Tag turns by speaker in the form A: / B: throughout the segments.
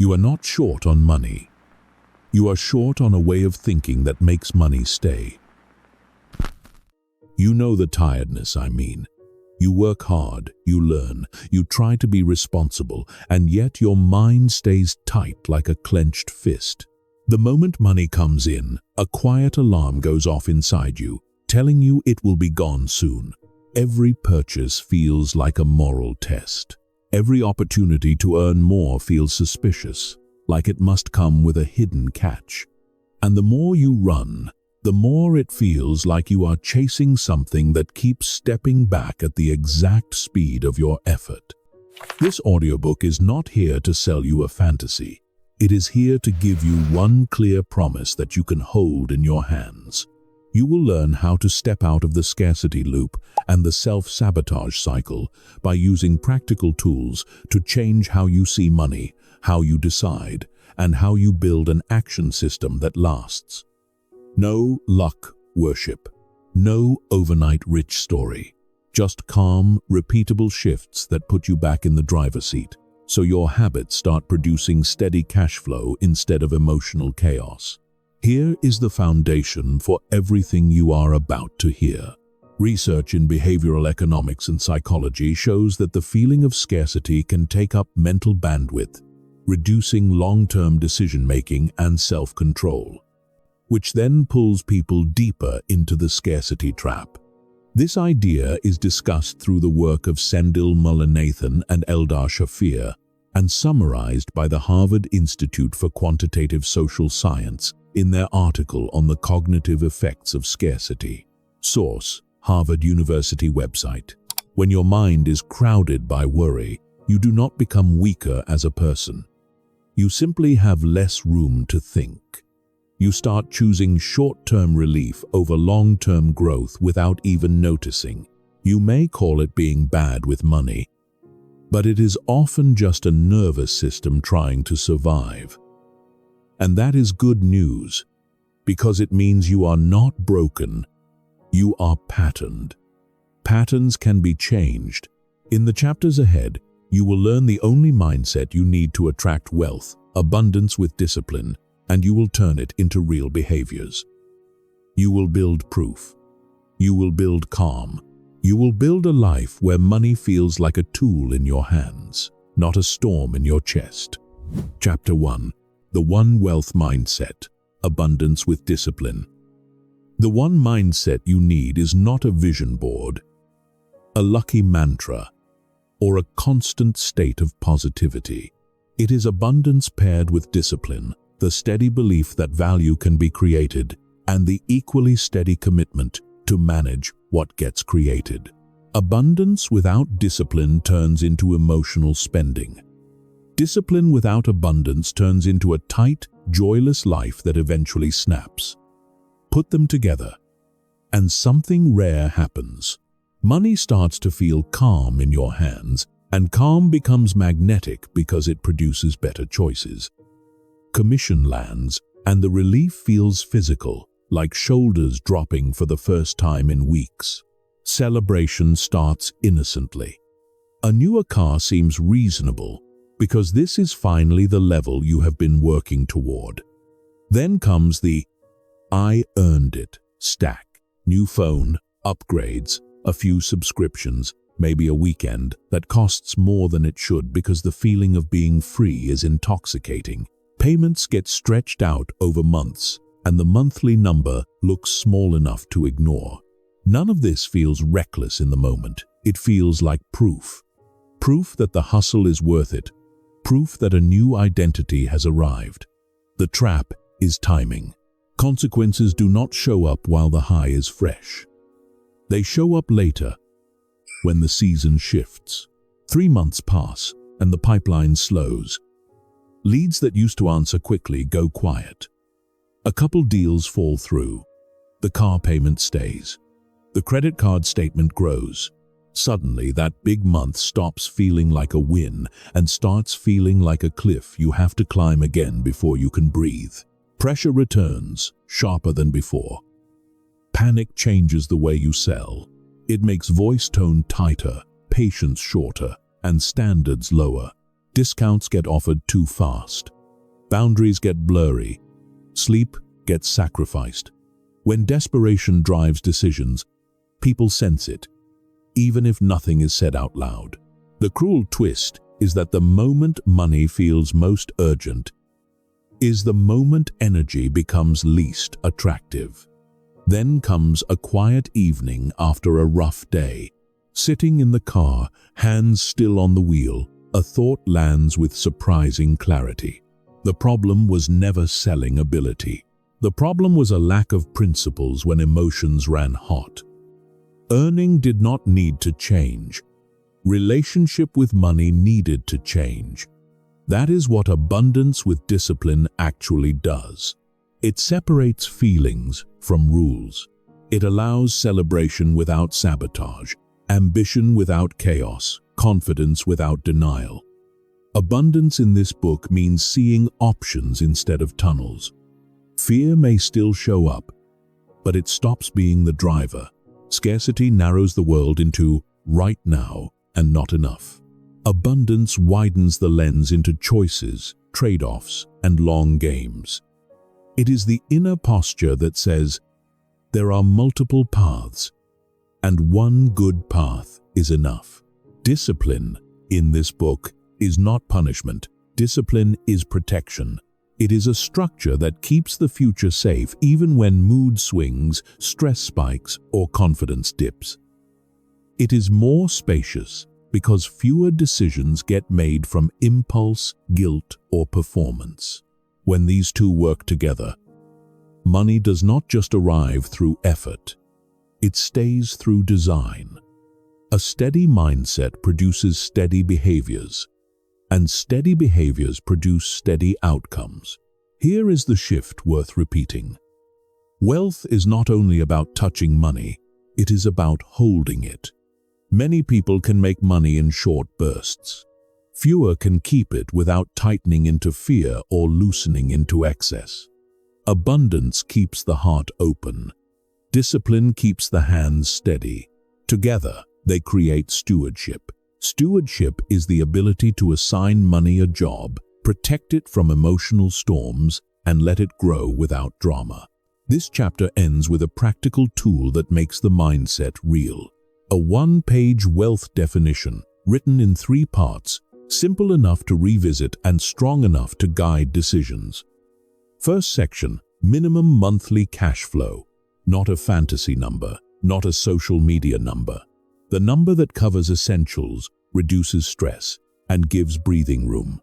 A: You are not short on money. You are short on a way of thinking that makes money stay. You know the tiredness I mean. You work hard, you learn, you try to be responsible, and yet your mind stays tight like a clenched fist. The moment money comes in, a quiet alarm goes off inside you, telling you it will be gone soon. Every purchase feels like a moral test. Every opportunity to earn more feels suspicious, like it must come with a hidden catch. And the more you run, the more it feels like you are chasing something that keeps stepping back at the exact speed of your effort. This audiobook is not here to sell you a fantasy. It is here to give you one clear promise that you can hold in your hands. You will learn how to step out of the scarcity loop and the self-sabotage cycle by using practical tools to change how you see money, how you decide, and how you build an action system that lasts. No luck worship, no overnight rich story, just calm, repeatable shifts that put you back in the driver's seat, so your habits start producing steady cash flow instead of emotional chaos. Here is the foundation for everything you are about to hear. Research in behavioral economics and psychology shows that the feeling of scarcity can take up mental bandwidth, reducing long-term decision-making and self-control, which then pulls people deeper into the scarcity trap. This idea is discussed through the work of Sendil Mullainathan and Eldar Shafir, and summarized by the Harvard Institute for Quantitative Social Science in their article on the cognitive effects of scarcity. Source: Harvard University website. When your mind is crowded by worry, you do not become weaker as a person. You simply have less room to think. You start choosing short-term relief over long-term growth without even noticing. You may call it being bad with money, but it is often just a nervous system trying to survive. And that is good news, because it means you are not broken, you are patterned. Patterns can be changed. In the chapters ahead, you will learn the only mindset you need to attract wealth, abundance with discipline, and you will turn it into real behaviors. You will build proof. You will build calm. You will build a life where money feels like a tool in your hands, not a storm in your chest. Chapter 1. The One Wealth Mindset, Abundance with Discipline. The one mindset you need is not a vision board, a lucky mantra, or a constant state of positivity. It is abundance paired with discipline, the steady belief that value can be created, and the equally steady commitment to manage what gets created. Abundance without discipline turns into emotional spending. Discipline without abundance turns into a tight, joyless life that eventually snaps. Put them together, and something rare happens. Money starts to feel calm in your hands, and calm becomes magnetic because it produces better choices. Commission lands, and the relief feels physical, like shoulders dropping for the first time in weeks. Celebration starts innocently. A newer car seems reasonable, because this is finally the level you have been working toward. Then comes the "I earned it" stack. New phone, upgrades, a few subscriptions, maybe a weekend that costs more than it should because the feeling of being free is intoxicating. Payments get stretched out over months, and the monthly number looks small enough to ignore. None of this feels reckless in the moment. It feels like proof. Proof that the hustle is worth it. Proof that a new identity has arrived. The trap is timing. Consequences do not show up while the high is fresh. They show up later, when the season shifts. 3 months pass, and the pipeline slows. Leads that used to answer quickly go quiet. A couple deals fall through. The car payment stays. The credit card statement grows. Suddenly, that big month stops feeling like a win and starts feeling like a cliff you have to climb again before you can breathe. Pressure returns, sharper than before. Panic changes the way you sell. It makes voice tone tighter, patience shorter, and standards lower. Discounts get offered too fast. Boundaries get blurry. Sleep gets sacrificed. When desperation drives decisions, people sense it, even if nothing is said out loud. The cruel twist is that the moment money feels most urgent is the moment energy becomes least attractive. Then comes a quiet evening after a rough day. Sitting in the car, hands still on the wheel, a thought lands with surprising clarity. The problem was never selling ability. The problem was a lack of principles when emotions ran hot. Earning did not need to change. Relationship with money needed to change. That is what abundance with discipline actually does. It separates feelings from rules. It allows celebration without sabotage, ambition without chaos, confidence without denial. Abundance in this book means seeing options instead of tunnels. Fear may still show up, but it stops being the driver. Scarcity narrows the world into right now and not enough. Abundance widens the lens into choices, trade-offs, and long games. It is the inner posture that says, there are multiple paths, and one good path is enough. Discipline in this book is not punishment. Discipline is protection. It is a structure that keeps the future safe even when mood swings, stress spikes, or confidence dips. It is more spacious because fewer decisions get made from impulse, guilt, or performance. When these two work together, money does not just arrive through effort. It stays through design. A steady mindset produces steady behaviors, and steady behaviors produce steady outcomes. Here is the shift worth repeating. Wealth is not only about touching money, it is about holding it. Many people can make money in short bursts. Fewer can keep it without tightening into fear or loosening into excess. Abundance keeps the heart open. Discipline keeps the hands steady. Together, they create stewardship. Stewardship is the ability to assign money a job, protect it from emotional storms, and let it grow without drama. This chapter ends with a practical tool that makes the mindset real. A one-page wealth definition, written in 3 parts, simple enough to revisit and strong enough to guide decisions. First section, minimum monthly cash flow. Not a fantasy number, not a social media number. The number that covers essentials, reduces stress, and gives breathing room.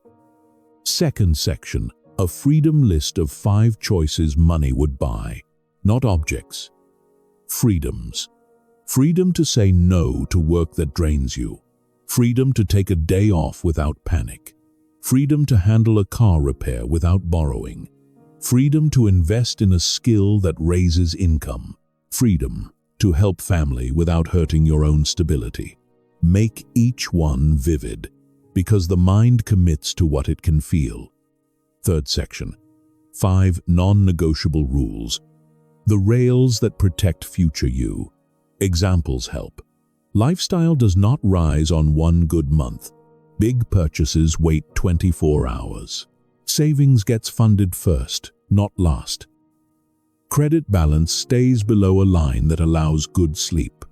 A: Second section, a freedom list of 5 choices money would buy. Not objects. Freedoms. Freedom to say no to work that drains you. Freedom to take a day off without panic. Freedom to handle a car repair without borrowing. Freedom to invest in a skill that raises income. Freedom to help family without hurting your own stability. Make each one vivid, because the mind commits to what it can feel. Third section, 5 non-negotiable rules. The rails that protect future you. Examples help. Lifestyle does not rise on one good month. Big purchases wait 24 hours. Savings gets funded first, not last. Credit balance stays below a line that allows good sleep.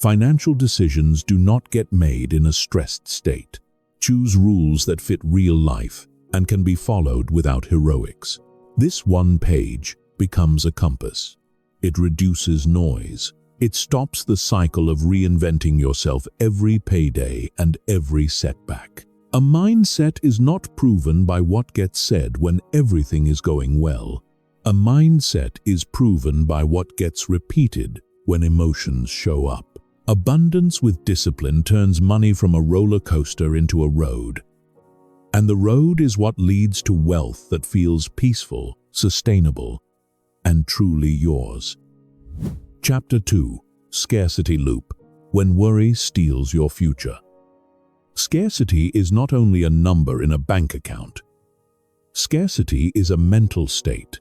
A: Financial decisions do not get made in a stressed state. Choose rules that fit real life and can be followed without heroics. This one page becomes a compass. It reduces noise. It stops the cycle of reinventing yourself every payday and every setback. A mindset is not proven by what gets said when everything is going well. A mindset is proven by what gets repeated when emotions show up. Abundance with discipline turns money from a roller coaster into a road. And the road is what leads to wealth that feels peaceful, sustainable, and truly yours. Chapter 2. Scarcity Loop. When worry steals your future. Scarcity is not only a number in a bank account. Scarcity is a mental state,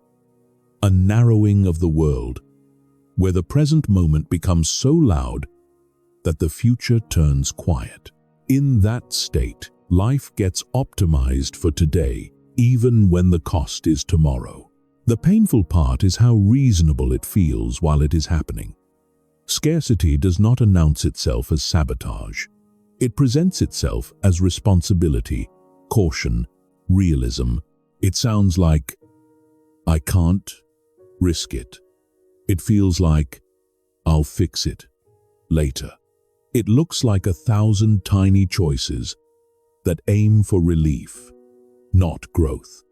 A: a narrowing of the world, where the present moment becomes so loud that the future turns quiet. In that state, Life gets optimized for today, even when the cost is tomorrow. The painful part is how reasonable it feels while it is happening. Scarcity does not announce itself as sabotage. It presents itself as responsibility, caution, realism. It sounds like, I can't risk it. It feels like, I'll fix it later. It looks like 1,000 tiny choices that aim for relief, not growth.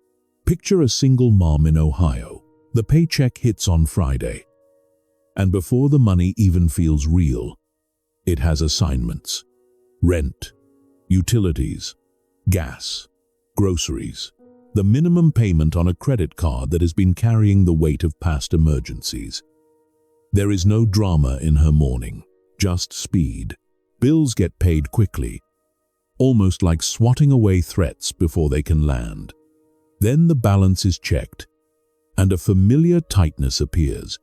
A: Picture a single mom in Ohio. The paycheck hits on Friday, and before the money even feels real, it has assignments: rent, utilities, gas, groceries, the minimum payment on a credit card that has been carrying the weight of past emergencies. There is no drama in her morning, just speed. Bills get paid quickly, almost like swatting away threats before they can land. Then the balance is checked, and a familiar tightness appears,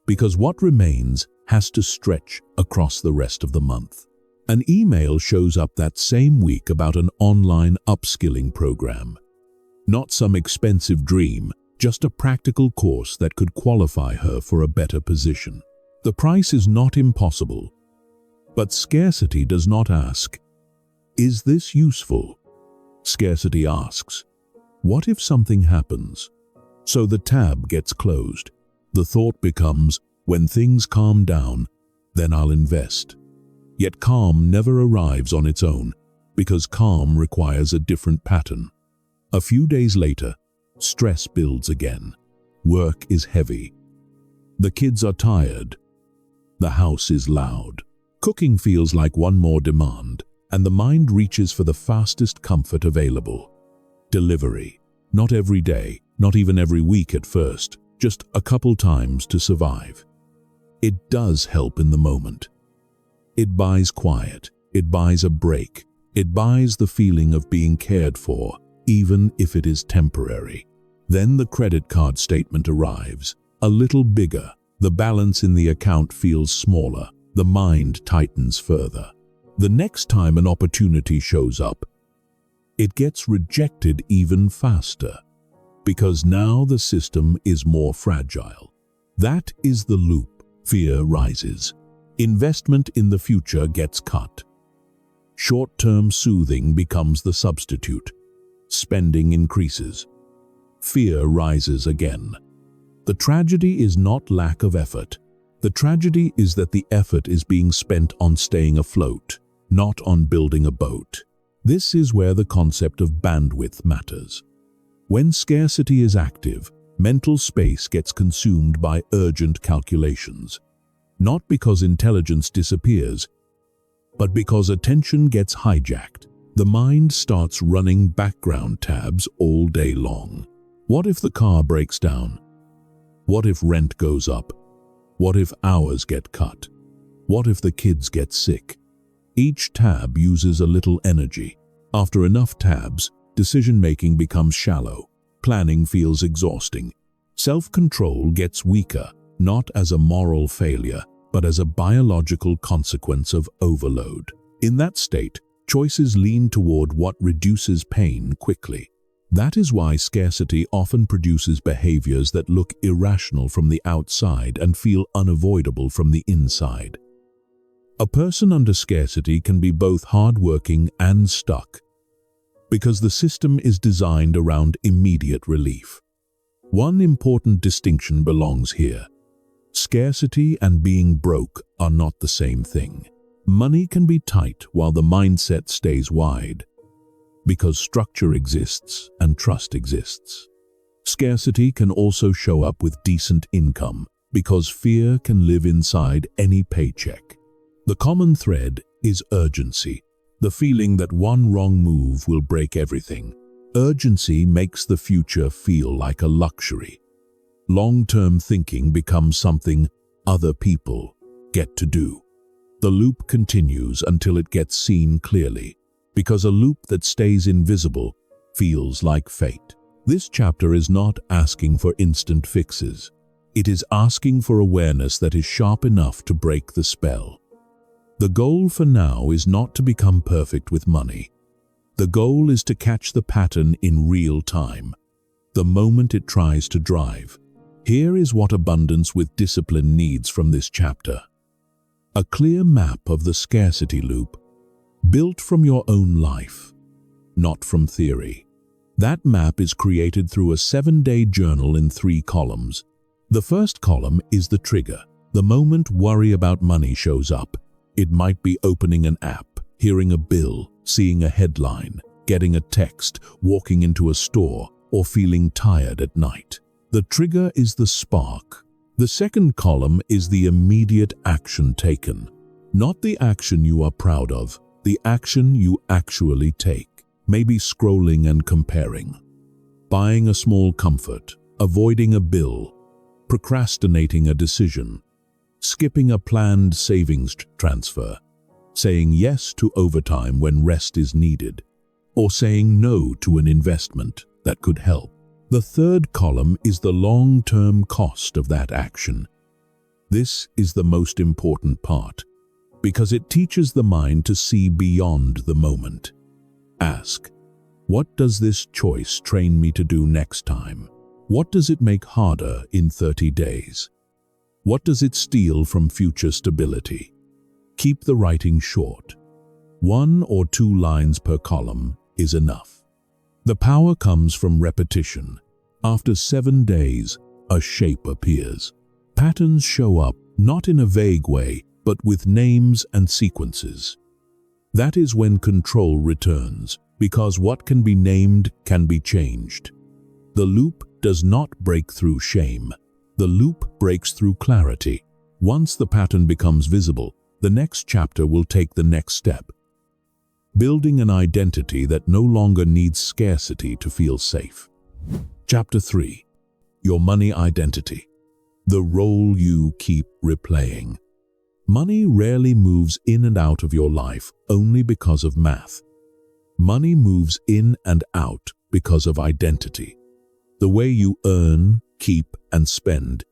A: because what remains has to stretch across the rest of the month. An email shows up that same week about an online upskilling program. Not some expensive dream, just a practical course that could qualify her for a better position. The price is not impossible, but scarcity does not ask, is this useful? Scarcity asks, what if something happens? So the tab gets closed. The thought becomes, when things calm down, then I'll invest. Yet calm never arrives on its own, because calm requires a different pattern. A few days later, stress builds again. Work is heavy. The kids are tired. The house is loud. Cooking feels like one more demand, and the mind reaches for the fastest comfort available. Delivery. Not every day, not even every week at first, just a couple times to survive. It does help in the moment. It buys quiet. It buys a break. It buys the feeling of being cared for, even if it is temporary. Then the credit card statement arrives, a little bigger. The balance in the account feels smaller. The mind tightens further. The next time an opportunity shows up, it gets rejected even faster, because now the system is more fragile. That is the loop. Fear rises. Investment in the future gets cut. Short-term soothing becomes the substitute. Spending increases. Fear rises again. The tragedy is not lack of effort. The tragedy is that the effort is being spent on staying afloat, not on building a boat. This is where the concept of bandwidth matters. When scarcity is active, mental space gets consumed by urgent calculations. Not because intelligence disappears, but because attention gets hijacked. The mind starts running background tabs all day long. What if the car breaks down? What if rent goes up? What if hours get cut? What if the kids get sick? Each tab uses a little energy. After enough tabs, decision-making becomes shallow. Planning feels exhausting. Self-control gets weaker, not as a moral failure, but as a biological consequence of overload. In that state, choices lean toward what reduces pain quickly. That is why scarcity often produces behaviors that look irrational from the outside and feel unavoidable from the inside. A person under scarcity can be both hardworking and stuck, because the system is designed around immediate relief. One important distinction belongs here. Scarcity and being broke are not the same thing. Money can be tight while the mindset stays wide, because structure exists and trust exists. Scarcity can also show up with decent income, because fear can live inside any paycheck. The common thread is urgency, the feeling that one wrong move will break everything. Urgency makes the future feel like a luxury. Long-term thinking becomes something other people get to do. The loop continues until it gets seen clearly, because a loop that stays invisible feels like fate. This chapter is not asking for instant fixes. It is asking for awareness that is sharp enough to break the spell. The goal for now is not to become perfect with money, The goal is to catch the pattern in real time, the moment it tries to drive. Here is what abundance with discipline needs from this chapter. A clear map of the scarcity loop, built from your own life, not from theory. That map is created through a 7-day journal in 3 columns. The first column is the trigger. The moment worry about money shows up, it might be opening an app, hearing a bill, seeing a headline, getting a text, walking into a store, or feeling tired at night. The trigger is the spark. The second column is the immediate action taken. Not the action you are proud of, the action you actually take. Maybe scrolling and comparing, buying a small comfort, avoiding a bill, procrastinating a decision, skipping a planned savings transfer, saying yes to overtime when rest is needed, or saying no to an investment that could help. The third column is the long-term cost of that action. This is the most important part, because it teaches the mind to see beyond the moment. Ask, what does this choice train me to do next time? What does it make harder in 30 days? What does it steal from future stability? Keep the writing short. 1 or 2 lines per column is enough. The power comes from repetition. After 7 days, a shape appears. Patterns show up, not in a vague way, but with names and sequences. That is when control returns, because what can be named can be changed. The loop does not break through shame. The loop breaks through clarity. Once the pattern becomes visible, the next chapter will take the next step. Building an identity that no longer needs scarcity to feel safe. Chapter 3. Your money identity. The role you keep replaying. Money rarely moves in and out of your life only because of math. Money moves in and out because of identity. The way you earn, keep, and spend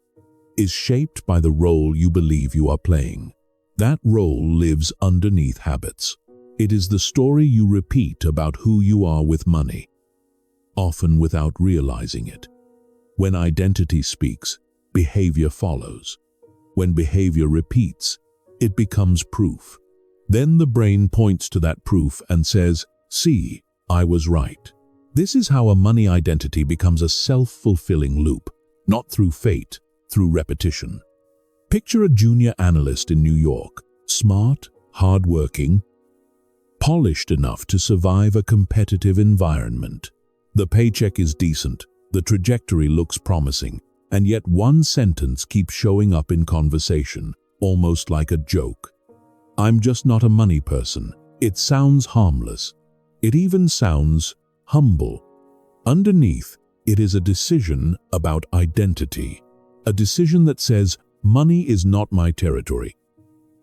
A: is shaped by the role you believe you are playing. That role lives underneath habits. It is the story you repeat about who you are with money, often without realizing it. When identity speaks, behavior follows. When behavior repeats, it becomes proof. Then the brain points to that proof and says, "See, I was right." This is how a money identity becomes a self-fulfilling loop, not through fate, through repetition. Picture a junior analyst in New York, smart, hardworking, polished enough to survive a competitive environment. The paycheck is decent, the trajectory looks promising, and yet one sentence keeps showing up in conversation, almost like a joke. "I'm just not a money person." It sounds harmless. It even sounds humble. Underneath, it is a decision about identity. A decision that says, money is not my territory.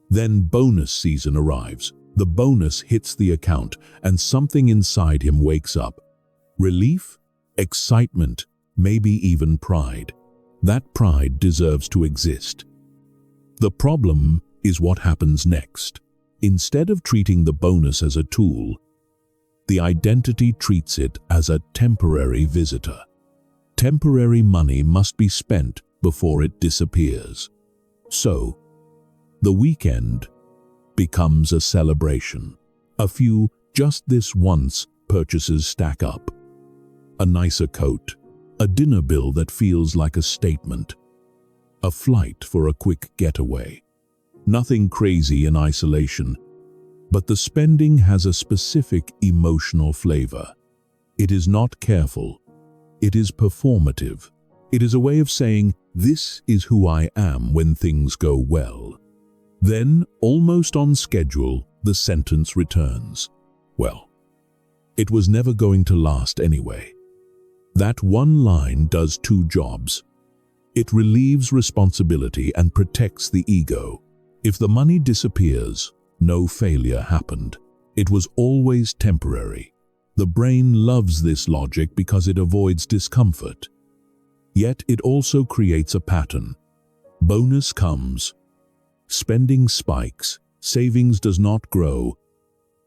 A: Then bonus season arrives. The bonus hits the account, and something inside him wakes up. Relief, excitement, maybe even pride. That pride deserves to exist. The problem is what happens next. Instead of treating the bonus as a tool, the identity treats it as a temporary visitor. Temporary money must be spent before it disappears. So, the weekend becomes a celebration. A few just this once purchases stack up. A nicer coat, a dinner bill that feels like a statement, a flight for a quick getaway. Nothing crazy in isolation, but the spending has a specific emotional flavor. It is not careful. It is performative. It is a way of saying, "This is who I am when things go well." Then, almost on schedule, the sentence returns. "Well, it was never going to last anyway." That one line does 2 jobs. It relieves responsibility and protects the ego. If the money disappears, no failure happened. It was always temporary. The brain loves this logic because it avoids discomfort. Yet it also creates a pattern. Bonus comes. Spending spikes. Savings does not grow.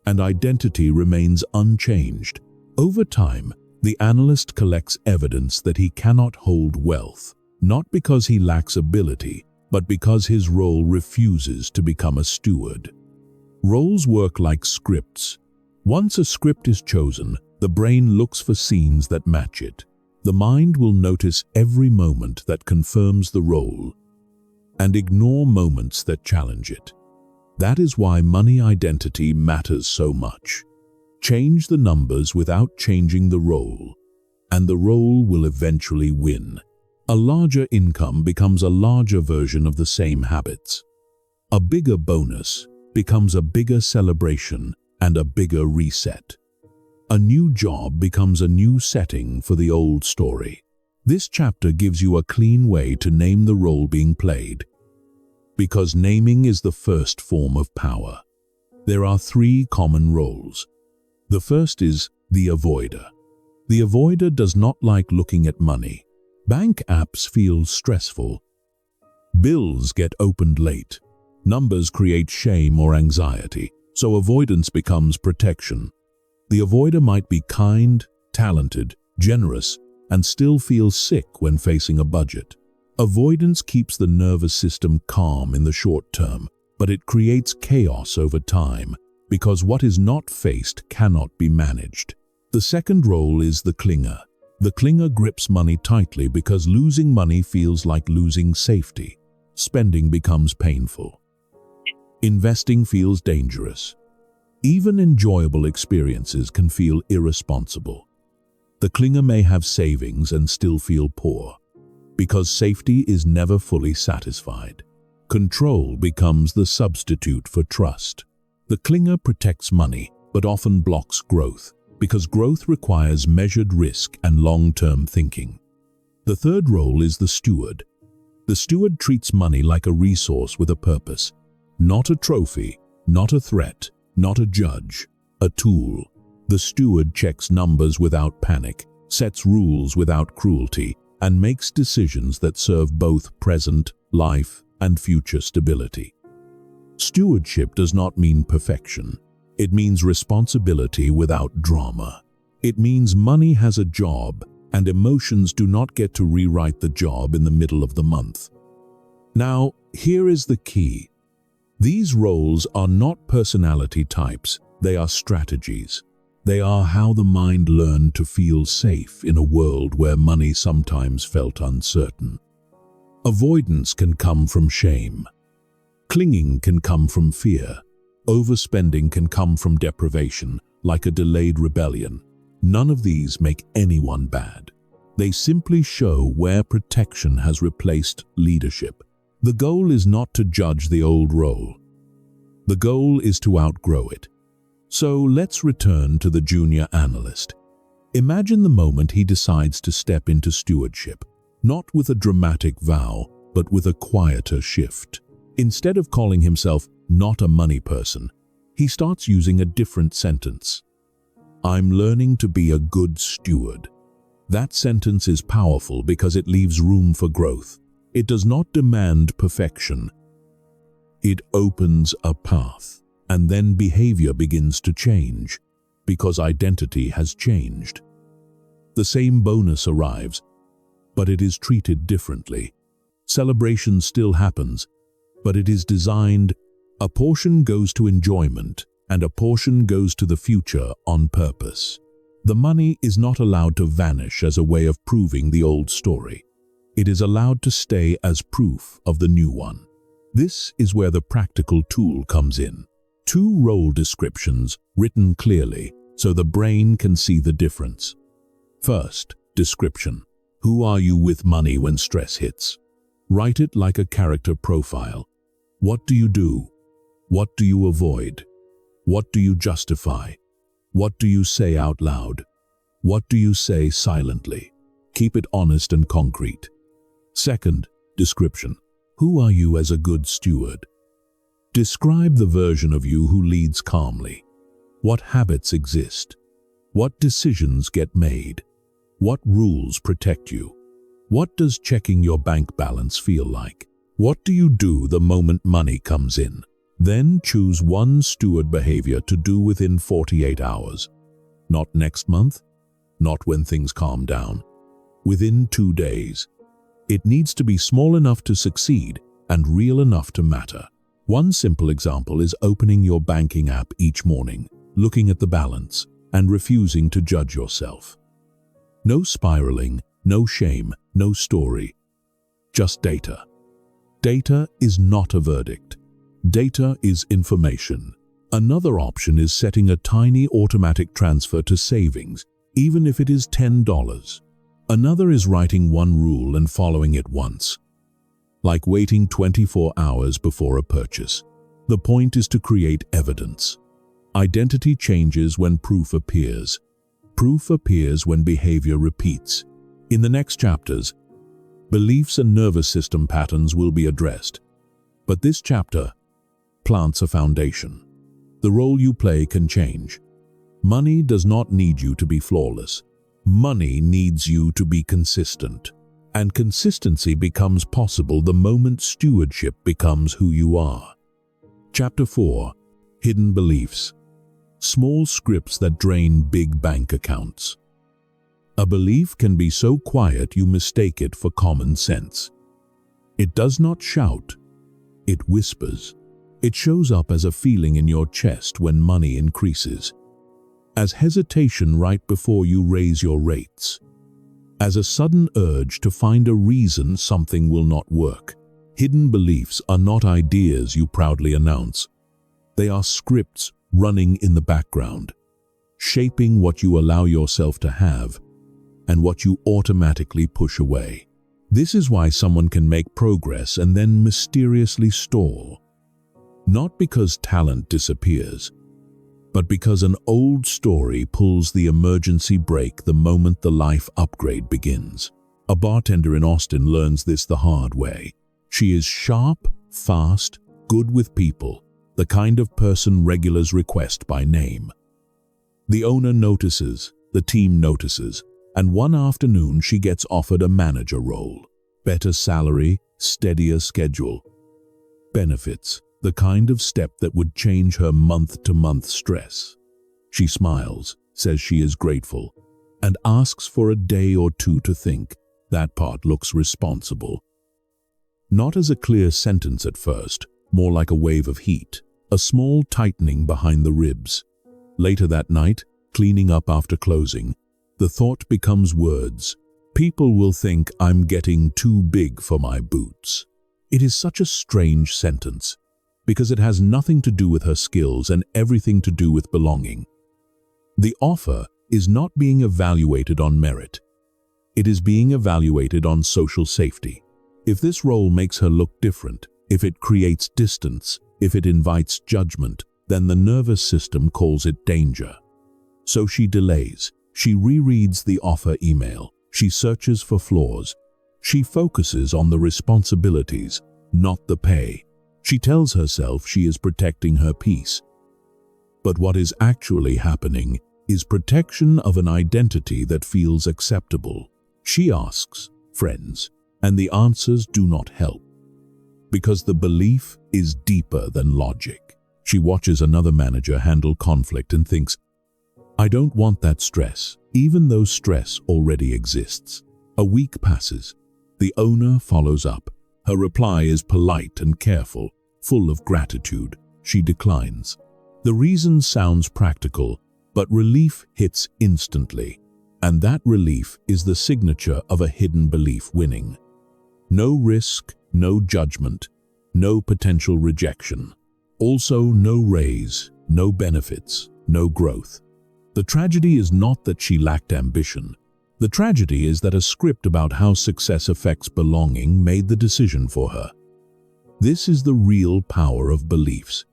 A: and identity remains unchanged. Over time, the analyst collects evidence that he cannot hold wealth, not because he lacks ability, but because his role refuses to become a steward. Roles work like scripts. Once a script is chosen, the brain looks for scenes that match it. The mind will notice every moment that confirms the role and ignore moments that challenge it. That is why money identity matters so much. Change the numbers without changing the role, and the role will eventually win. A larger income becomes a larger version of the same habits. A bigger bonus becomes a bigger celebration and a bigger reset. A new job becomes a new setting for the old story. This chapter gives you a clean way to name the role being played, because naming is the first form of power. There are 3 common roles. The first is the avoider. The avoider does not like looking at money. Bank apps feel stressful. Bills get opened late. Numbers create shame or anxiety, so avoidance becomes protection. The avoider might be kind, talented, generous, and still feel sick when facing a budget. Avoidance keeps the nervous system calm in the short term, but it creates chaos over time, because what is not faced cannot be managed. The second role is the clinger. The clinger grips money tightly because losing money feels like losing safety. Spending becomes painful. Investing feels dangerous. Even enjoyable experiences can feel irresponsible. The clinger may have savings and still feel poor, because safety is never fully satisfied. Control becomes the substitute for trust. The clinger protects money, but often blocks growth, because growth requires measured risk and long-term thinking. The third role is the steward. The steward treats money like a resource with a purpose, not a trophy, not a threat, not a judge, a tool. The steward checks numbers without panic, sets rules without cruelty, and makes decisions that serve both present life and future stability. Stewardship does not mean perfection. It means responsibility without drama. It means money has a job, and emotions do not get to rewrite the job in the middle of the month. Now, here is the key. These roles are not personality types, they are strategies. They are how the mind learned to feel safe in a world where money sometimes felt uncertain. Avoidance can come from shame. Clinging can come from fear. Overspending can come from deprivation, like a delayed rebellion. None of these make anyone bad. They simply show where protection has replaced leadership. The goal is not to judge the old role. The goal is to outgrow it. So let's return to the junior analyst. Imagine the moment he decides to step into stewardship, not with a dramatic vow, but with a quieter shift. Instead of calling himself not a money person, he starts using a different sentence. I'm learning to be a good steward. That sentence is powerful because it leaves room for growth. It does not demand perfection. It opens a path, and then behavior begins to change, because identity has changed. The same bonus arrives, but it is treated differently. Celebration still happens, but it is designed. A portion goes to enjoyment, and a portion goes to the future on purpose. The money is not allowed to vanish as a way of proving the old story. It is allowed to stay as proof of the new one. This is where the practical tool comes in. 2 role descriptions written clearly so the brain can see the difference. First, description. Who are you with money when stress hits? Write it like a character profile. What do you do? What do you avoid? What do you justify? What do you say out loud? What do you say silently? Keep it honest and concrete. Second, description. Who are you as a good steward? Describe the version of you who leads calmly. What habits exist? What decisions get made? What rules protect you? What does checking your bank balance feel like? What do you do the moment money comes in? Then choose one steward behavior to do within 48 hours. Not next month, not when things calm down. Within 2 days. It needs to be small enough to succeed and real enough to matter. One simple example is opening your banking app each morning, looking at the balance, and refusing to judge yourself. No spiraling, no shame, no story. Just data. Data is not a verdict. Data is information. Another option is setting a tiny automatic transfer to savings, even if it is $10. Another is writing one rule and following it once. Like waiting 24 hours before a purchase. The point is to create evidence. Identity changes when proof appears. Proof appears when behavior repeats. In the next chapters, beliefs and nervous system patterns will be addressed. But this chapter plants a foundation. The role you play can change. Money does not need you to be flawless. Money needs you to be consistent. And consistency becomes possible the moment stewardship becomes who you are. Chapter 4. Hidden Beliefs. Small scripts that drain big bank accounts. A belief can be so quiet you mistake it for common sense. It does not shout. It whispers. It shows up as a feeling in your chest when money increases. As hesitation right before you raise your rates. As a sudden urge to find a reason something will not work. Hidden beliefs are not ideas you proudly announce. They are scripts running in the background, shaping what you allow yourself to have and what you automatically push away. This is why someone can make progress and then mysteriously stall. Not because talent disappears, but because an old story pulls the emergency brake the moment the life upgrade begins. A bartender in Austin learns this the hard way. She is sharp, fast, good with people, the kind of person regulars request by name. The owner notices, the team notices, and one afternoon she gets offered a manager role. Better salary, steadier schedule. Benefits. The kind of step that would change her month-to-month stress. She smiles, says she is grateful, and asks for a day or two to think. That part looks responsible. Not as a clear sentence at first, more like a wave of heat, a small tightening behind the ribs. Later that night, cleaning up after closing, the thought becomes words. People will think I'm getting too big for my boots. It is such a strange sentence, because it has nothing to do with her skills and everything to do with belonging. The offer is not being evaluated on merit. It is being evaluated on social safety. If this role makes her look different, if it creates distance, if it invites judgment, then the nervous system calls it danger. So she delays. She rereads the offer email. She searches for flaws. She focuses on the responsibilities, not the pay. She tells herself she is protecting her peace. But what is actually happening is protection of an identity that feels acceptable. She asks friends, and the answers do not help. Because the belief is deeper than logic. She watches another manager handle conflict and thinks, I don't want that stress, even though stress already exists. A week passes. The owner follows up. Her reply is polite and careful, full of gratitude. She declines. The reason sounds practical, but relief hits instantly. And that relief is the signature of a hidden belief winning. No risk, no judgment, no potential rejection. Also no raise, no benefits, no growth. The tragedy is not that she lacked ambition. The tragedy is that a script about how success affects belonging made the decision for her. This is the real power of beliefs.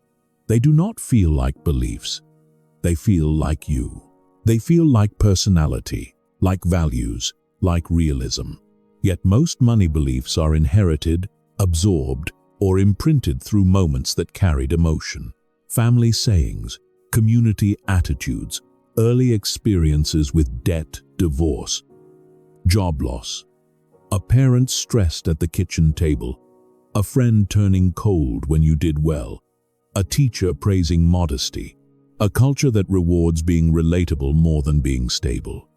A: They do not feel like beliefs. They feel like you. They feel like personality, like values, like realism. Yet most money beliefs are inherited, absorbed, or imprinted through moments that carried emotion. Family sayings, community attitudes, early experiences with debt, divorce, job loss, a parent stressed at the kitchen table, a friend turning cold when you did well, a teacher praising modesty, a culture that rewards being relatable more than being stable.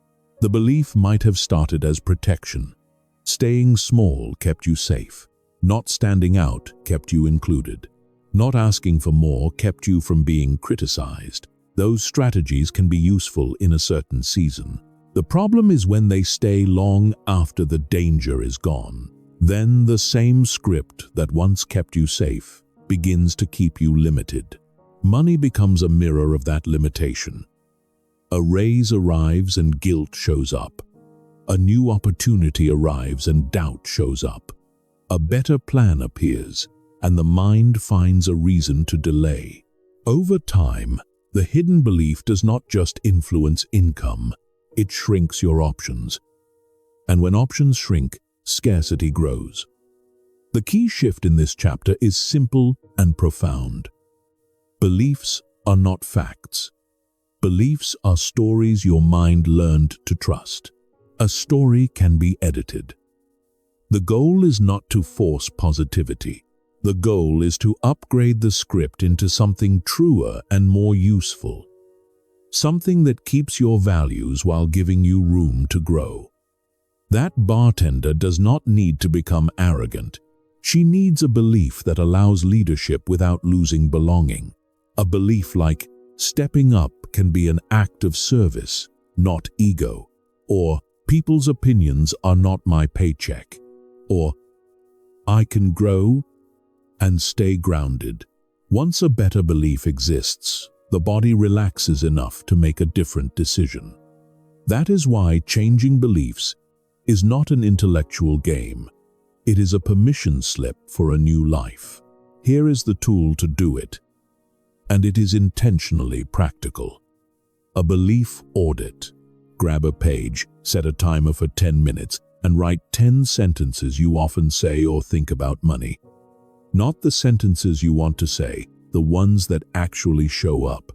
A: The belief might have started as protection. Staying small kept you safe. Not standing out kept you included. Not asking for more kept you from being criticized. Those strategies can be useful in a certain season. The problem is when they stay long after the danger is gone. Then the same script that once kept you safe begins to keep you limited. Money becomes a mirror of that limitation. A raise arrives and guilt shows up. A new opportunity arrives and doubt shows up. A better plan appears, and the mind finds a reason to delay. Over time, the hidden belief does not just influence income, it shrinks your options. And when options shrink, scarcity grows. The key shift in this chapter is simple and profound. Beliefs are not facts. Beliefs are stories your mind learned to trust. A story can be edited. The goal is not to force positivity. The goal is to upgrade the script into something truer and more useful. Something that keeps your values while giving you room to grow. That bartender does not need to become arrogant. She needs a belief that allows leadership without losing belonging. A belief like, stepping up can be an act of service, not ego. Or, people's opinions are not my paycheck. Or, I can grow and stay grounded. Once a better belief exists, the body relaxes enough to make a different decision. That is why changing beliefs is not an intellectual game. It is a permission slip for a new life. Here is the tool to do it. And it is intentionally practical. A belief audit. Grab a page, set a timer for 10 minutes, and write 10 sentences you often say or think about money. Not the sentences you want to say, the ones that actually show up.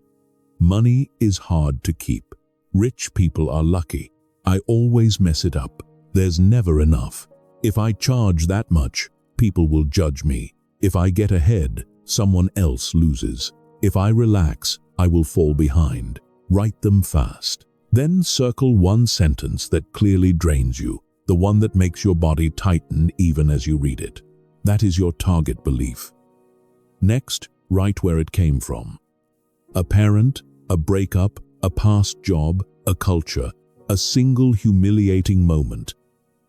A: Money is hard to keep. Rich people are lucky. I always mess it up. There's never enough. If I charge that much, people will judge me. If I get ahead, someone else loses. If I relax, I will fall behind. Write them fast. Then circle one sentence that clearly drains you, the one that makes your body tighten even as you read it. That is your target belief. Next, write where it came from. A parent, a breakup, a past job, a culture, a single humiliating moment,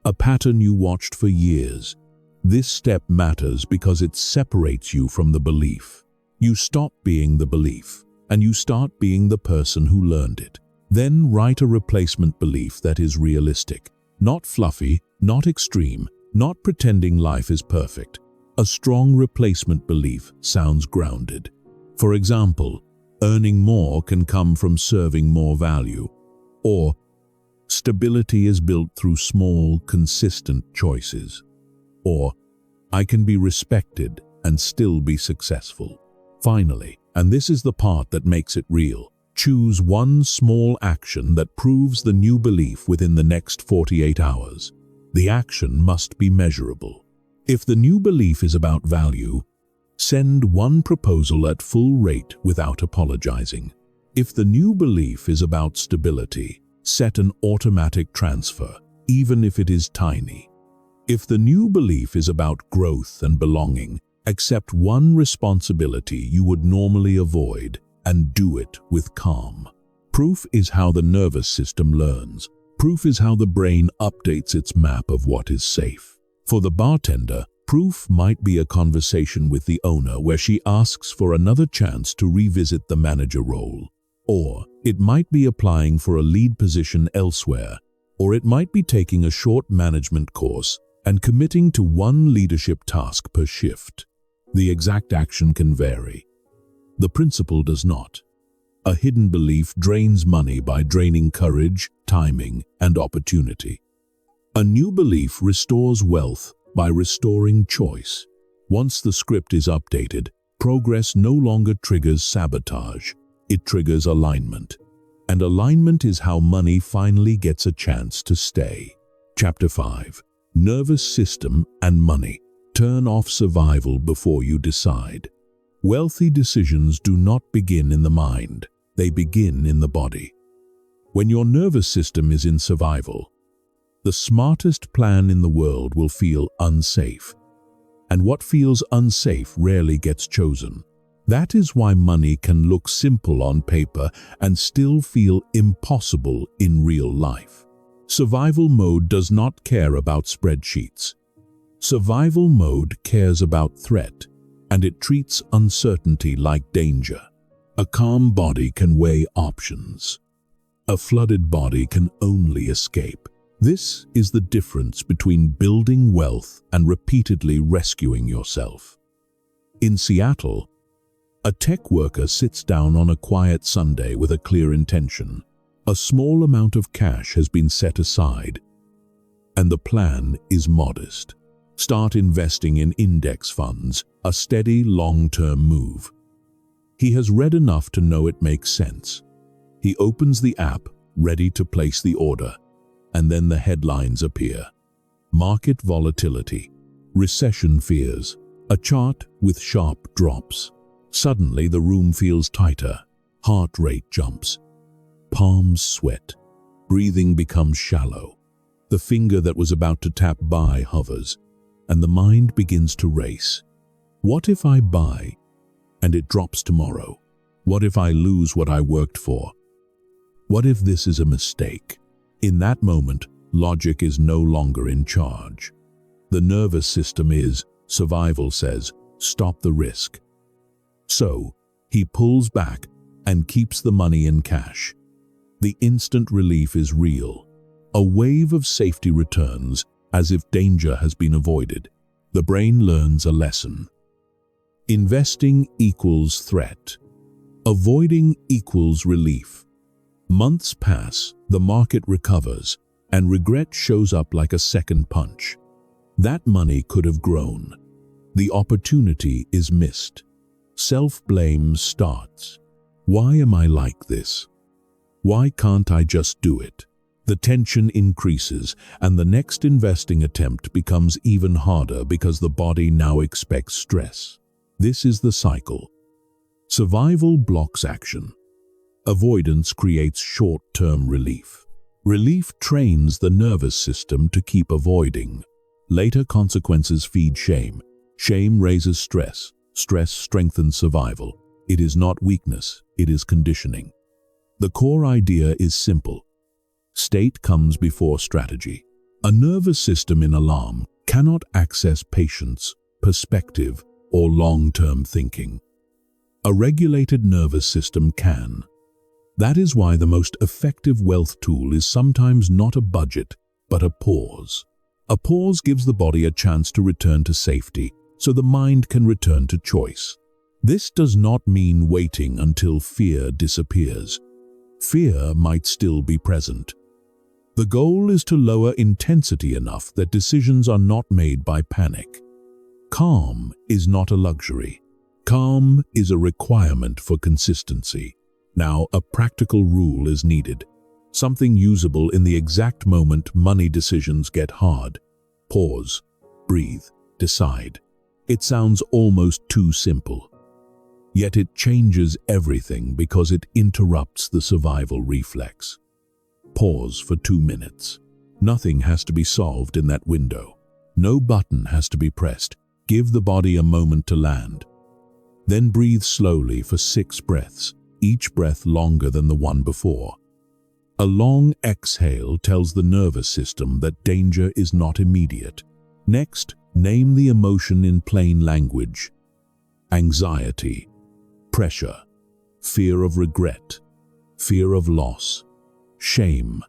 A: a pattern you watched for years. This step matters because it separates you from the belief. You stop being the belief, and you start being the person who learned it. Then write a replacement belief that is realistic. Not fluffy, not extreme, not pretending life is perfect. A strong replacement belief sounds grounded. For example, earning more can come from serving more value. Or, stability is built through small, consistent choices. Or, I can be respected and still be successful. Finally, and this is the part that makes it real, choose one small action that proves the new belief within the next 48 hours. The action must be measurable. If the new belief is about value, send one proposal at full rate without apologizing. If the new belief is about stability, set an automatic transfer, even if it is tiny. If the new belief is about growth and belonging, accept one responsibility you would normally avoid and do it with calm. Proof is how the nervous system learns. Proof is how the brain updates its map of what is safe. For the bartender, proof might be a conversation with the owner where she asks for another chance to revisit the manager role. Or it might be applying for a lead position elsewhere. Or it might be taking a short management course and committing to one leadership task per shift. The exact action can vary. The principle does not. A hidden belief drains money by draining courage, timing, and opportunity. A new belief restores wealth by restoring choice. Once the script is updated, progress no longer triggers sabotage. It triggers alignment. And alignment is how money finally gets a chance to stay. Chapter 5. Nervous system and money. Turn off survival before you decide. Wealthy decisions do not begin in the mind, they begin in the body. When your nervous system is in survival, the smartest plan in the world will feel unsafe. And what feels unsafe rarely gets chosen. That is why money can look simple on paper and still feel impossible in real life. Survival mode does not care about spreadsheets. Survival mode cares about threat, and it treats uncertainty like danger. A calm body can weigh options. A flooded body can only escape. This is the difference between building wealth and repeatedly rescuing yourself. In Seattle, a tech worker sits down on a quiet Sunday with a clear intention. A small amount of cash has been set aside, and the plan is modest. Start investing in index funds, a steady, long-term move. He has read enough to know it makes sense. He opens the app, ready to place the order, and then the headlines appear. Market volatility, recession fears, a chart with sharp drops. Suddenly the room feels tighter, heart rate jumps, palms sweat, breathing becomes shallow. The finger that was about to tap buy hovers, and the mind begins to race. What if I buy and it drops tomorrow? What if I lose what I worked for? What if this is a mistake? In that moment, logic is no longer in charge. The nervous system is, survival says, stop the risk. So, he pulls back and keeps the money in cash. The instant relief is real. A wave of safety returns as if danger has been avoided. The brain learns a lesson. Investing equals threat. Avoiding equals relief. Months pass, the market recovers, and regret shows up like a second punch. That money could have grown. The opportunity is missed. Self-blame starts. Why am I like this? Why can't I just do it? The tension increases, and the next investing attempt becomes even harder because the body now expects stress. This is the cycle. Survival blocks action. Avoidance creates short-term relief. Relief trains the nervous system to keep avoiding. Later consequences feed shame. Shame raises stress. Stress strengthens survival. It is not weakness, it is conditioning. The core idea is simple. State comes before strategy. A nervous system in alarm cannot access patience, perspective, or long-term thinking. A regulated nervous system can. That is why the most effective wealth tool is sometimes not a budget, but a pause. A pause gives the body a chance to return to safety, so the mind can return to choice. This does not mean waiting until fear disappears. Fear might still be present. The goal is to lower intensity enough that decisions are not made by panic. Calm is not a luxury. Calm is a requirement for consistency. Now, a practical rule is needed. Something usable in the exact moment money decisions get hard. Pause, breathe, decide. It sounds almost too simple. Yet it changes everything because it interrupts the survival reflex. Pause for 2 minutes. Nothing has to be solved in that window. No button has to be pressed. Give the body a moment to land. Then breathe slowly for 6 breaths, each breath longer than the one before. A long exhale tells the nervous system that danger is not immediate. Next, name the emotion in plain language. Anxiety, pressure, fear of regret, fear of loss, shame.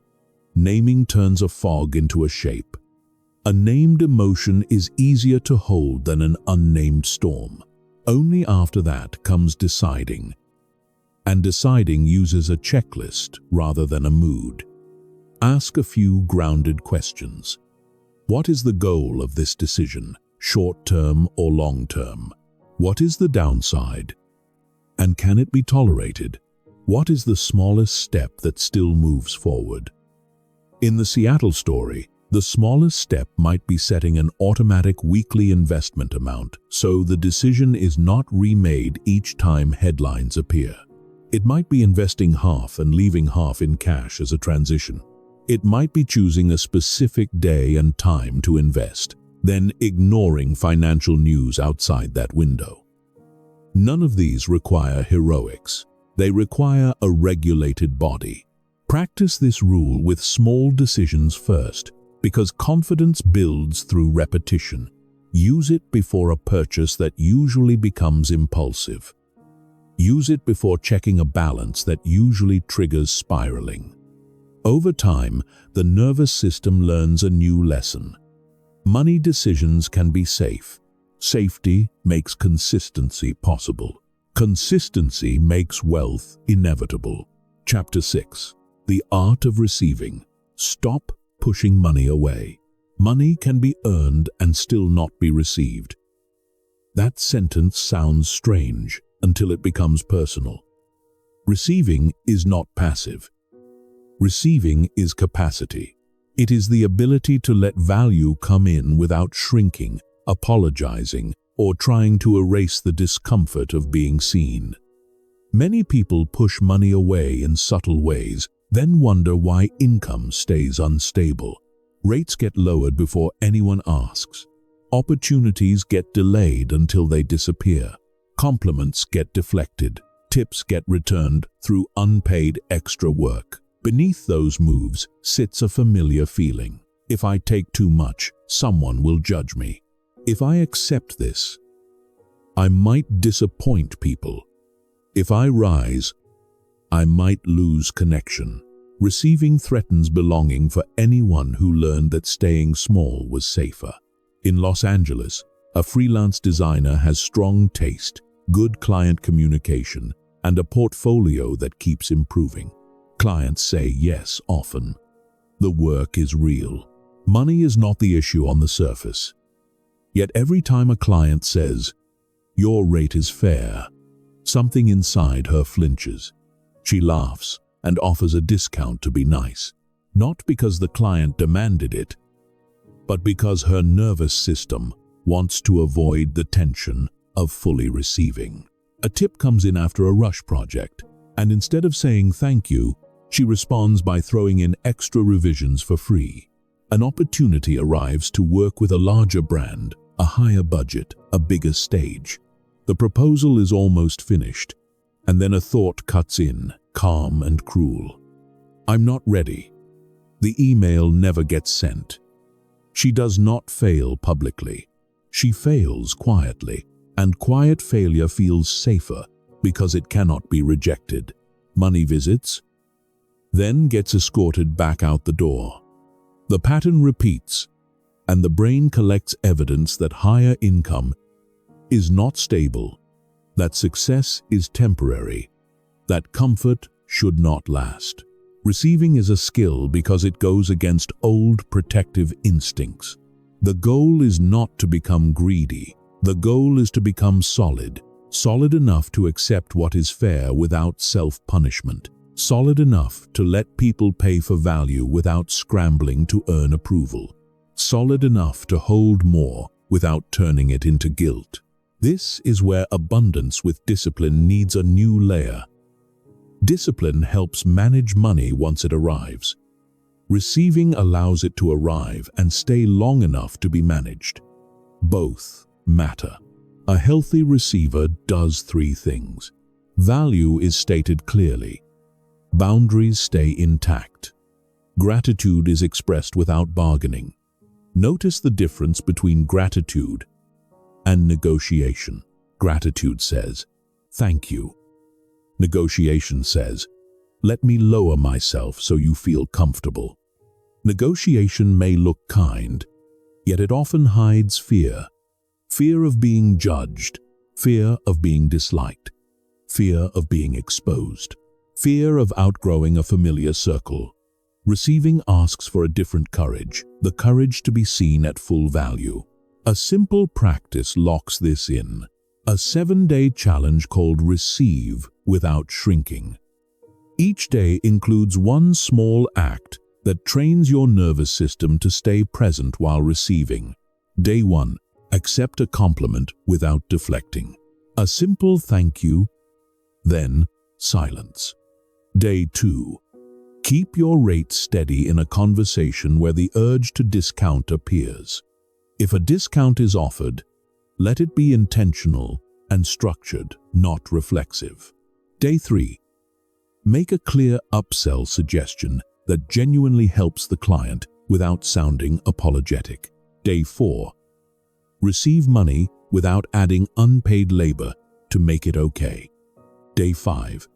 A: Naming turns a fog into a shape. A named emotion is easier to hold than an unnamed storm. Only after that comes deciding. And deciding uses a checklist rather than a mood. Ask a few grounded questions. What is the goal of this decision, short-term or long-term? What is the downside? And can it be tolerated? What is the smallest step that still moves forward? In the Seattle story, The smallest step might be setting an automatic weekly investment amount so the decision is not remade each time headlines appear. It might be investing half and leaving half in cash as a transition. It might be choosing a specific day and time to invest, then ignoring financial news outside that window. None of these require heroics. They require a regulated body. Practice this rule with small decisions first, because confidence builds through repetition. Use it before a purchase that usually becomes impulsive. Use it before checking a balance that usually triggers spiraling. Over time, the nervous system learns a new lesson. Money decisions can be safe. Safety makes consistency possible. Consistency makes wealth inevitable. Chapter 6. The Art of Receiving. Stop pushing money away. Money can be earned and still not be received. That sentence sounds strange until it becomes personal. Receiving is not passive. Receiving is capacity. It is the ability to let value come in without shrinking, apologizing, or trying to erase the discomfort of being seen. Many people push money away in subtle ways, then wonder why income stays unstable. Rates get lowered before anyone asks. Opportunities get delayed until they disappear. Compliments get deflected. Tips get returned through unpaid extra work. Beneath those moves sits a familiar feeling. If I take too much, someone will judge me. If I accept this, I might disappoint people. If I rise, I might lose connection. Receiving threatens belonging for anyone who learned that staying small was safer. In Los Angeles, a freelance designer has strong taste, good client communication, and a portfolio that keeps improving. Clients say yes often. The work is real. Money is not the issue on the surface. Yet every time a client says, "Your rate is fair," something inside her flinches. She laughs and offers a discount to be nice, not because the client demanded it, but because her nervous system wants to avoid the tension of fully receiving. A tip comes in after a rush project, and instead of saying thank you, she responds by throwing in extra revisions for free. An opportunity arrives to work with a larger brand, a higher budget, a bigger stage. The proposal is almost finished, and then a thought cuts in, calm and cruel. "I'm not ready." The email never gets sent. She does not fail publicly. She fails quietly, and quiet failure feels safer because it cannot be rejected. Money visits, then gets escorted back out the door. The pattern repeats, and the brain collects evidence that higher income is not stable, that success is temporary, that comfort should not last. Receiving is a skill because it goes against old protective instincts. The goal is not to become greedy. The goal is to become solid, solid enough to accept what is fair without self-punishment, solid enough to let people pay for value without scrambling to earn approval, solid enough to hold more without turning it into guilt. This is where abundance with discipline needs a new layer. Discipline helps manage money once it arrives. Receiving allows it to arrive and stay long enough to be managed. Both matter. A healthy receiver does three things. Value is stated clearly. Boundaries stay intact. Gratitude is expressed without bargaining. Notice the difference between gratitude and negotiation. Gratitude says, "Thank you." Negotiation says, "Let me lower myself so you feel comfortable." Negotiation may look kind, yet it often hides fear. Fear of being judged, fear of being disliked, fear of being exposed, fear of outgrowing a familiar circle. Receiving asks for a different courage, the courage to be seen at full value. A simple practice locks this in. A 7-day challenge called Receive Without Shrinking. Each day includes one small act that trains your nervous system to stay present while receiving. Day 1. Accept a compliment without deflecting. A simple thank you, then silence. Day 2. Keep your rate steady in a conversation where the urge to discount appears. If a discount is offered, let it be intentional and structured, not reflexive. Day 3. Make a clear upsell suggestion that genuinely helps the client without sounding apologetic. Day 4. Receive money without adding unpaid labor to make it okay. Day 5.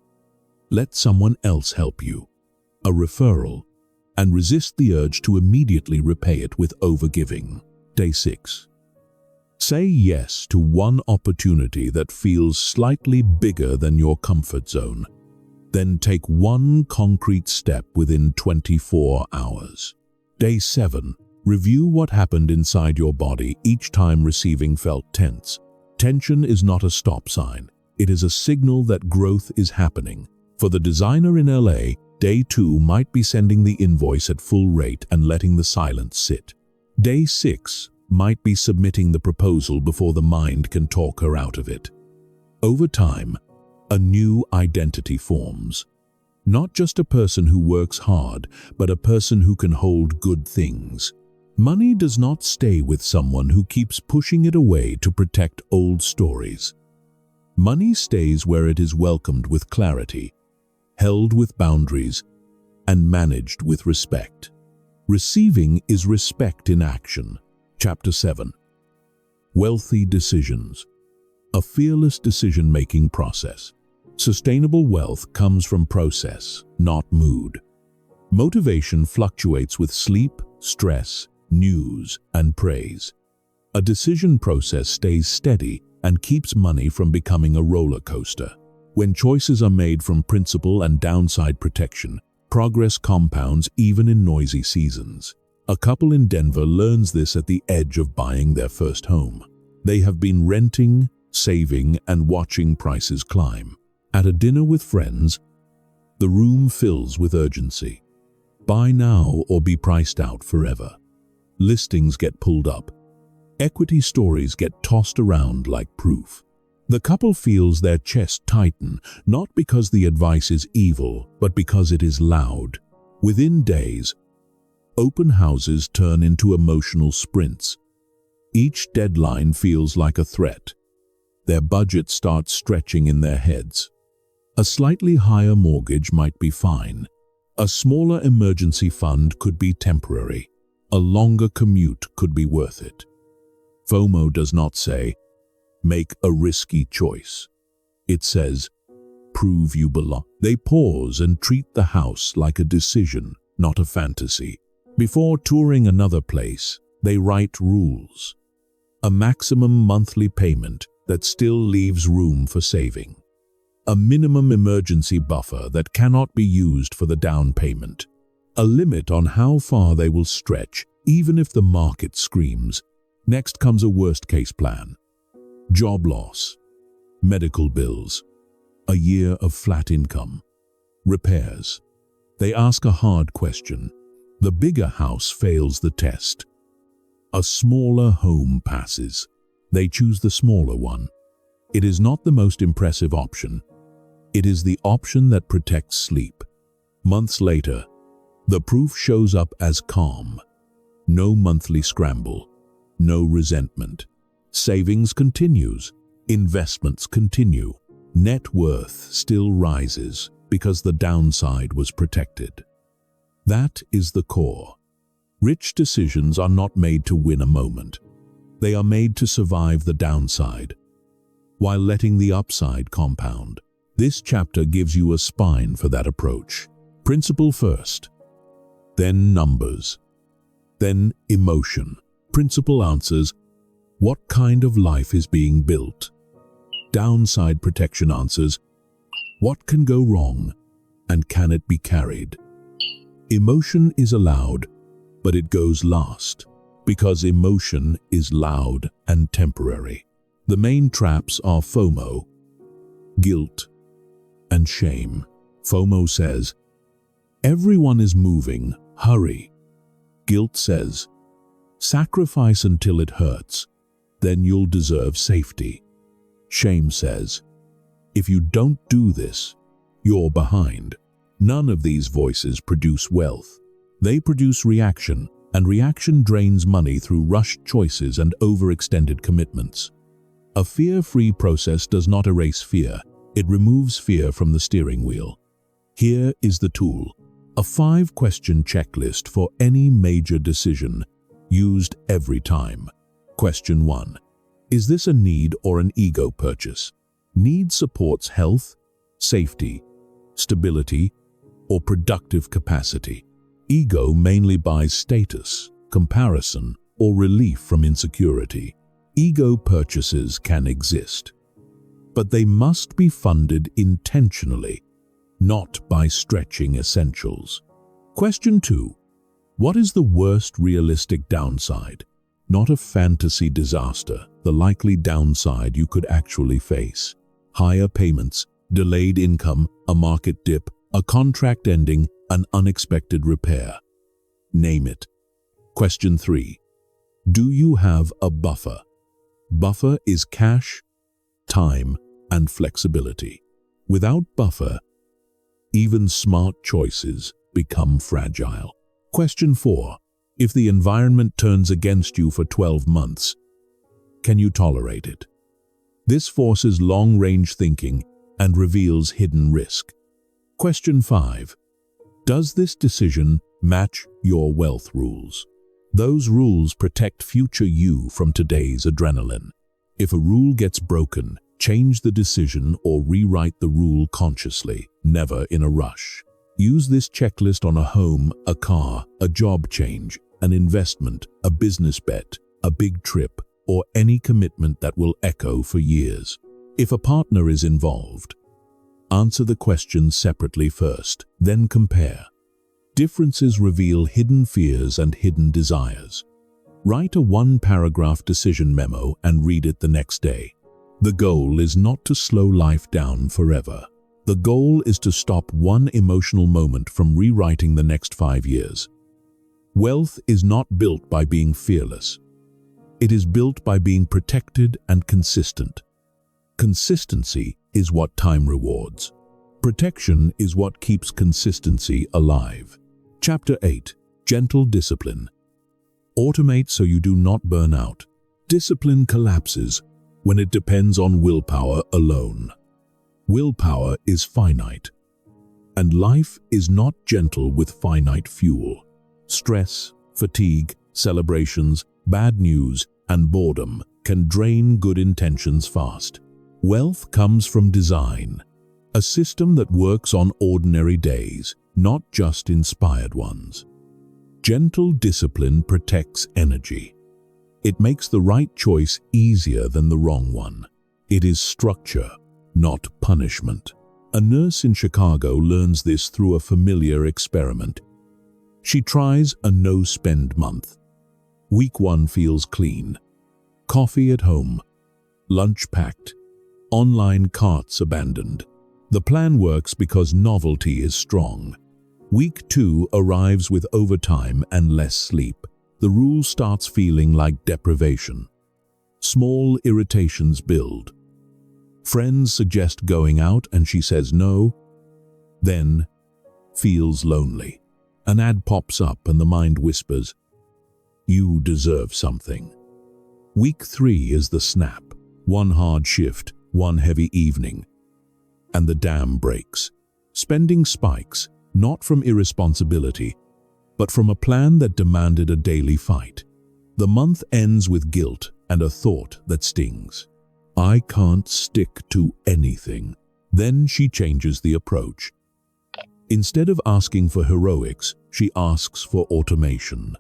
A: Let someone else help you, a referral, and resist the urge to immediately repay it with overgiving. Day 6. Say yes to one opportunity that feels slightly bigger than your comfort zone. Then take one concrete step within 24 hours. Day 7. Review what happened inside your body each time receiving felt tense. Tension is not a stop sign. It is a signal that growth is happening. For the designer in LA, Day 2 might be sending the invoice at full rate and letting the silence sit. Day 6 might be submitting the proposal before the mind can talk her out of it. Over time, a new identity forms. Not just a person who works hard, but a person who can hold good things. Money does not stay with someone who keeps pushing it away to protect old stories. Money stays where it is welcomed with clarity, held with boundaries, and managed with respect. Receiving is respect in action. Chapter 7. Wealthy decisions. A fearless decision-making process. Sustainable wealth comes from process, not mood. Motivation fluctuates with sleep, stress, news, and praise. A decision process stays steady and keeps money from becoming a roller coaster. When choices are made from principle and downside protection, progress compounds even in noisy seasons. A couple in Denver learns this at the edge of buying their first home. They have been renting, saving, and watching prices climb. At a dinner with friends, the room fills with urgency. Buy now or be priced out forever. Listings get pulled up. Equity stories get tossed around like proof. The couple feels their chest tighten, not because the advice is evil, but because it is loud. Within days, open houses turn into emotional sprints. Each deadline feels like a threat. Their budget starts stretching in their heads. A slightly higher mortgage might be fine. A smaller emergency fund could be temporary. A longer commute could be worth it. FOMO does not say, make a risky choice. It says, prove you belong. They pause and treat the house like a decision, not a fantasy. Before touring another place, they write rules. A maximum monthly payment that still leaves room for saving. A minimum emergency buffer that cannot be used for the down payment. A limit on how far they will stretch, even if the market screams. Next comes a worst-case plan. Job loss, medical bills, a year of flat income, repairs. They ask a hard question. The bigger house fails the test. A smaller home passes. They choose the smaller one. It is not the most impressive option. It is the option that protects sleep. Months later, the proof shows up as calm. No monthly scramble. No resentment. Savings continues. Investments continue. Net worth still rises because the downside was protected. That is the core. Rich decisions are not made to win a moment. They are made to survive the downside, while letting the upside compound. This chapter gives you a spine for that approach. Principle first, then numbers, then emotion. Principle answers, what kind of life is being built? Downside protection answers, what can go wrong and can it be carried? Emotion is allowed, but it goes last, because emotion is loud and temporary. The main traps are FOMO, guilt, and shame. FOMO says, everyone is moving, Hurry. Guilt says, sacrifice until it hurts, then you'll deserve safety. Shame says, if you don't do this, you're behind. None of these voices produce wealth. They produce reaction, and reaction drains money through rushed choices and overextended commitments. A fear-free process does not erase fear. It removes fear from the steering wheel. Here is the tool. A 5-question checklist for any major decision, used every time. Question 1. Is this a need or an ego purchase? Need supports health, safety, stability, or productive capacity. Ego mainly buys status, comparison, or relief from insecurity. Ego purchases can exist, but they must be funded intentionally, not by stretching essentials. Question 2. What is the worst realistic downside? Not a fantasy disaster, the likely downside you could actually face. Higher payments, delayed income, a market dip, a contract ending, an unexpected repair. Name it. Question 3. Do you have a buffer? Buffer is cash, time, and flexibility. Without buffer, even smart choices become fragile. Question 4. If the environment turns against you for 12 months, can you tolerate it? This forces long-range thinking and reveals hidden risk. Question 5. Does this decision match your wealth rules? Those rules protect future you from today's adrenaline. If a rule gets broken, change the decision or rewrite the rule consciously, never in a rush. Use this checklist on a home, a car, a job change, an investment, a business bet, a big trip, or any commitment that will echo for years. If a partner is involved, answer the questions separately first, then compare. Differences reveal hidden fears and hidden desires. Write a 1-paragraph decision memo and read it the next day. The goal is not to slow life down forever. The goal is to stop one emotional moment from rewriting the next 5 years. Wealth is not built by being fearless. It is built by being protected and consistent. Consistency is what time rewards. Protection is what keeps consistency alive. Chapter 8. Gentle Discipline. Automate so you do not burn out. Discipline collapses when it depends on willpower alone. Willpower is finite, and life is not gentle with finite fuel. Stress, fatigue, celebrations, bad news, and boredom can drain good intentions fast. Wealth comes from design, a system that works on ordinary days, not just inspired ones. Gentle discipline protects energy. It makes the right choice easier than the wrong one. It is structure, not punishment. A nurse in Chicago learns this through a familiar experiment. She tries a no-spend month. Week 1 feels clean. Coffee at home, lunch packed, online carts abandoned. The plan works because novelty is strong. Week 2 arrives with overtime and less sleep. The rule starts feeling like deprivation. Small irritations build. Friends suggest going out and she says no, then feels lonely. An ad pops up and the mind whispers, "You deserve something." Week 3 is the snap. One hard shift, one heavy evening, and the dam breaks. Spending spikes, not from irresponsibility, but from a plan that demanded a daily fight. The month ends with guilt and a thought that stings. I can't stick to anything. Then she changes the approach. Instead of asking for heroics, she asks for automation.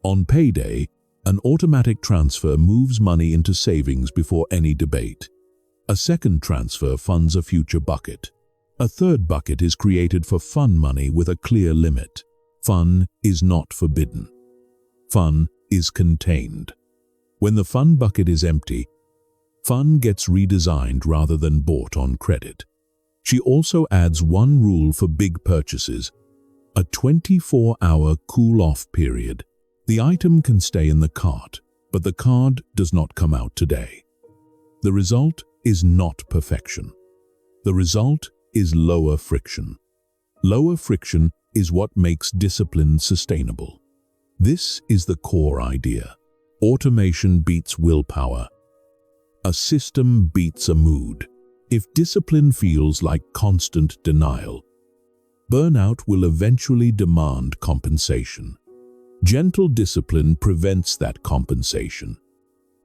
A: On payday, an automatic transfer moves money into savings before any debate. A second transfer funds a future bucket. A third bucket is created for fun money with a clear limit. Fun is not forbidden. Fun is contained. When the fun bucket is empty, fun gets redesigned rather than bought on credit. She also adds one rule for big purchases. A 24-hour cool-off period. The item can stay in the cart, but the card does not come out today. The result is not perfection. The result is lower friction. Lower friction is what makes discipline sustainable. This is the core idea. Automation beats willpower. A system beats a mood. If discipline feels like constant denial, burnout will eventually demand compensation. Gentle discipline prevents that compensation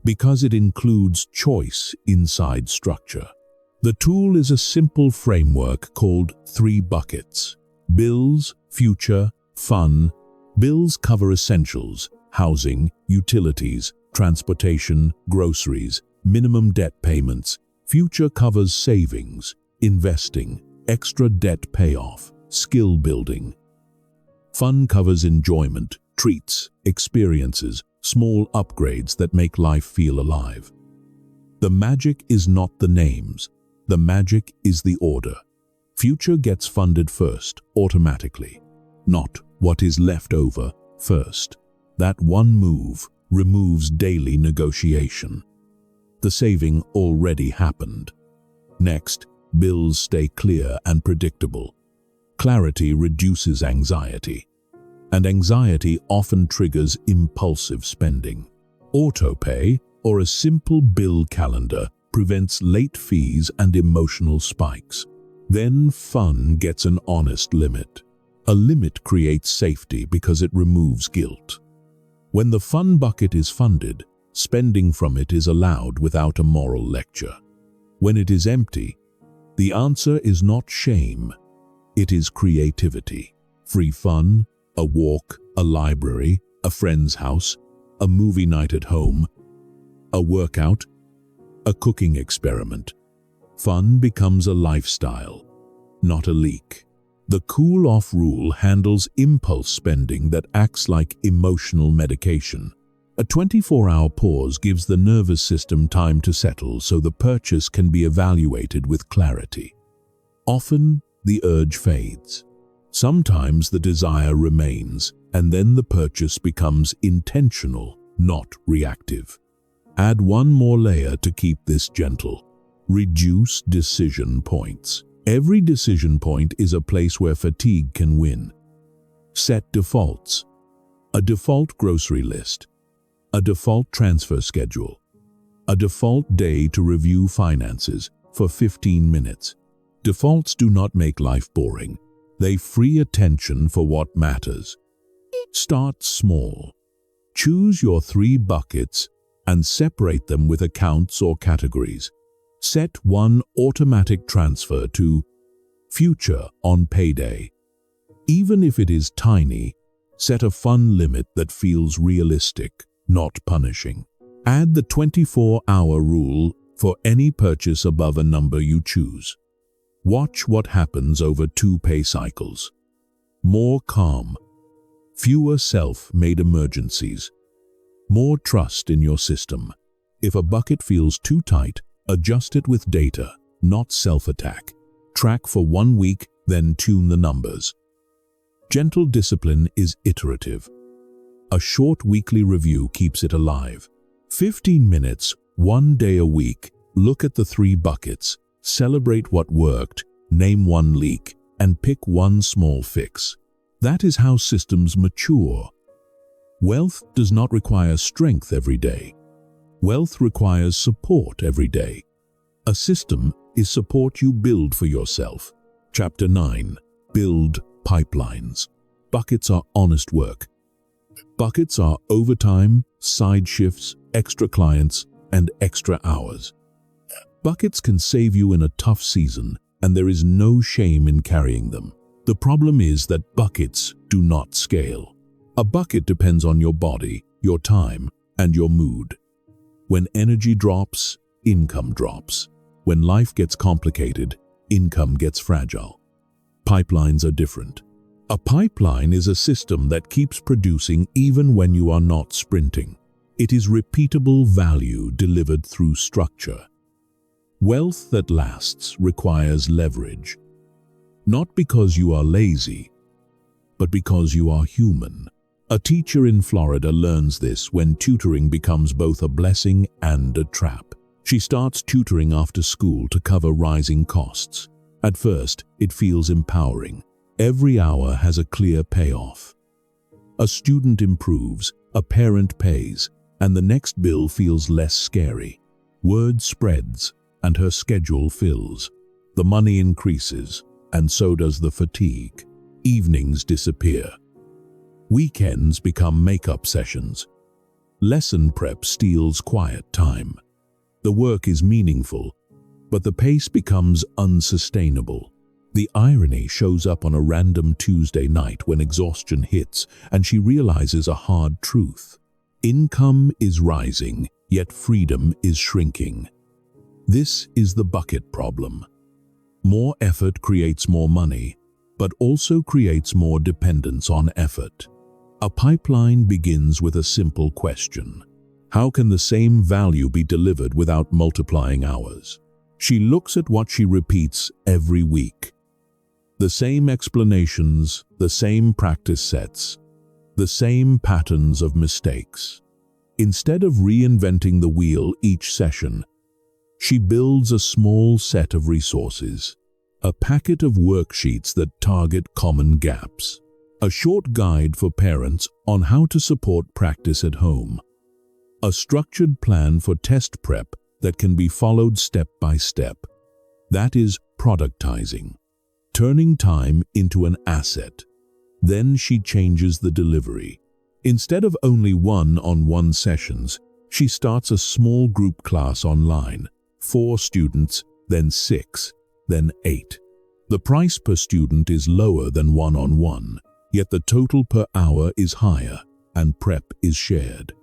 A: because it includes choice inside structure. The tool is a simple framework called 3 buckets. Bills, future, fun. Bills cover essentials, housing, utilities, transportation, groceries, minimum debt payments. Future covers savings, investing, extra debt payoff, skill building. Fun covers enjoyment, treats, experiences, small upgrades that make life feel alive. The magic is not the names. The magic is the order. Future gets funded first, automatically. Not what is left over first. That one move removes daily negotiation. The saving already happened. Next, bills stay clear and predictable. Clarity reduces anxiety, and anxiety often triggers impulsive spending. Autopay, or a simple bill calendar, prevents late fees and emotional spikes. Then fun gets an honest limit. A limit creates safety because it removes guilt. When the fun bucket is funded, spending from it is allowed without a moral lecture. When it is empty, the answer is not shame. It is creativity. Free fun, a walk, a library, a friend's house, a movie night at home, a workout, a cooking experiment. Fun becomes a lifestyle, not a leak. The cool-off rule handles impulse spending that acts like emotional medication. A 24-hour pause gives the nervous system time to settle so the purchase can be evaluated with clarity. Often, the urge fades. Sometimes the desire remains, and then the purchase becomes intentional, not reactive. Add one more layer to keep this gentle. Reduce decision points. Every decision point is a place where fatigue can win. Set defaults. A default grocery list. A default transfer schedule. A default day to review finances for 15 minutes. Defaults do not make life boring. They free attention for what matters. Start small. Choose your 3 buckets and separate them with accounts or categories. Set one automatic transfer to future on payday. Even if it is tiny, set a fun limit that feels realistic, not punishing. Add the 24-hour rule for any purchase above a number you choose. Watch what happens over 2 pay cycles. More calm. Fewer self-made emergencies. More trust in your system. If a bucket feels too tight, adjust it with data, not self-attack. Track for 1 week, then tune the numbers. Gentle discipline is iterative. A short weekly review keeps it alive. 15 minutes, 1 day a week. Look at the 3 buckets. Celebrate what worked, name one leak, and pick one small fix. That is how systems mature. Wealth does not require strength every day. Wealth requires support every day. A system is support you build for yourself. Chapter 9. Build pipelines. Buckets are honest work. Buckets are overtime, side shifts, extra clients, and extra hours. Buckets can save you in a tough season, and there is no shame in carrying them. The problem is that buckets do not scale. A bucket depends on your body, your time, and your mood. When energy drops, income drops. When life gets complicated, income gets fragile. Pipelines are different. A pipeline is a system that keeps producing even when you are not sprinting. It is repeatable value delivered through structure. Wealth that lasts requires leverage. Not because you are lazy, but because you are human. A teacher in Florida learns this when tutoring becomes both a blessing and a trap. She starts tutoring after school to cover rising costs. At first, it feels empowering. Every hour has a clear payoff. A student improves, a parent pays, and the next bill feels less scary. Word spreads, and her schedule fills. The money increases, and so does the fatigue. Evenings disappear. Weekends become makeup sessions. Lesson prep steals quiet time. The work is meaningful, but the pace becomes unsustainable. The irony shows up on a random Tuesday night when exhaustion hits and she realizes a hard truth. Income is rising, yet freedom is shrinking. This is the bucket problem. More effort creates more money, but also creates more dependence on effort. A pipeline begins with a simple question. How can the same value be delivered without multiplying hours? She looks at what she repeats every week. The same explanations, the same practice sets, the same patterns of mistakes. Instead of reinventing the wheel each session, she builds a small set of resources, a packet of worksheets that target common gaps, a short guide for parents on how to support practice at home, a structured plan for test prep that can be followed step by step. That is productizing, turning time into an asset. Then she changes the delivery. Instead of only one-on-one sessions, she starts a small group class online, 4 students, then 6, then 8. The price per student is lower than one-on-one, yet the total per hour is higher and prep is shared.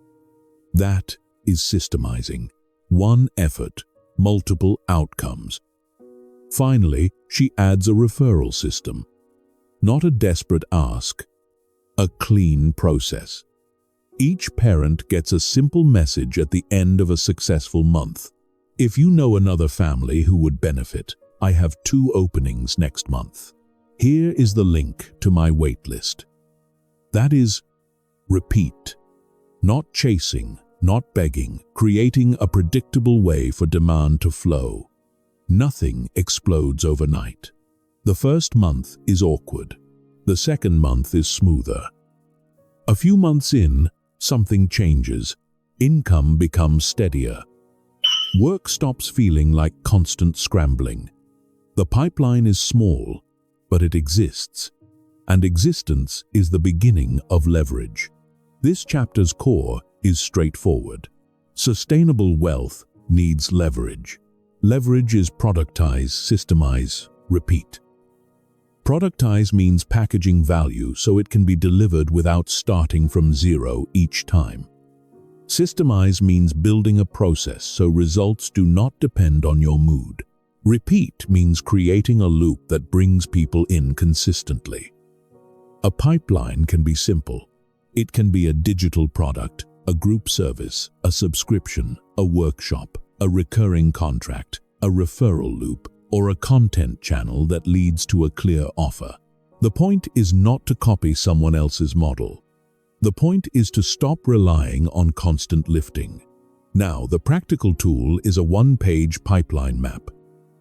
A: That is systemizing. One effort, multiple outcomes. Finally, she adds a referral system. Not a desperate ask, a clean process. Each parent gets a simple message at the end of a successful month. If you know another family who would benefit, I have 2 openings next month. Here is the link to my waitlist. That is, repeat. Not chasing, not begging, creating a predictable way for demand to flow. Nothing explodes overnight. The first month is awkward. The second month is smoother. A few months in, something changes. Income becomes steadier. Work stops feeling like constant scrambling. The pipeline is small, but it exists. And existence is the beginning of leverage. This chapter's core is straightforward. Sustainable wealth needs leverage. Leverage is productize, systemize, repeat. Productize means packaging value so it can be delivered without starting from zero each time. Systemize means building a process so results do not depend on your mood. Repeat means creating a loop that brings people in consistently. A pipeline can be simple. It can be a digital product, a group service, a subscription, a workshop, a recurring contract, a referral loop, or a content channel that leads to a clear offer. The point is not to copy someone else's model. The point is to stop relying on constant lifting. Now, the practical tool is a 1-page pipeline map.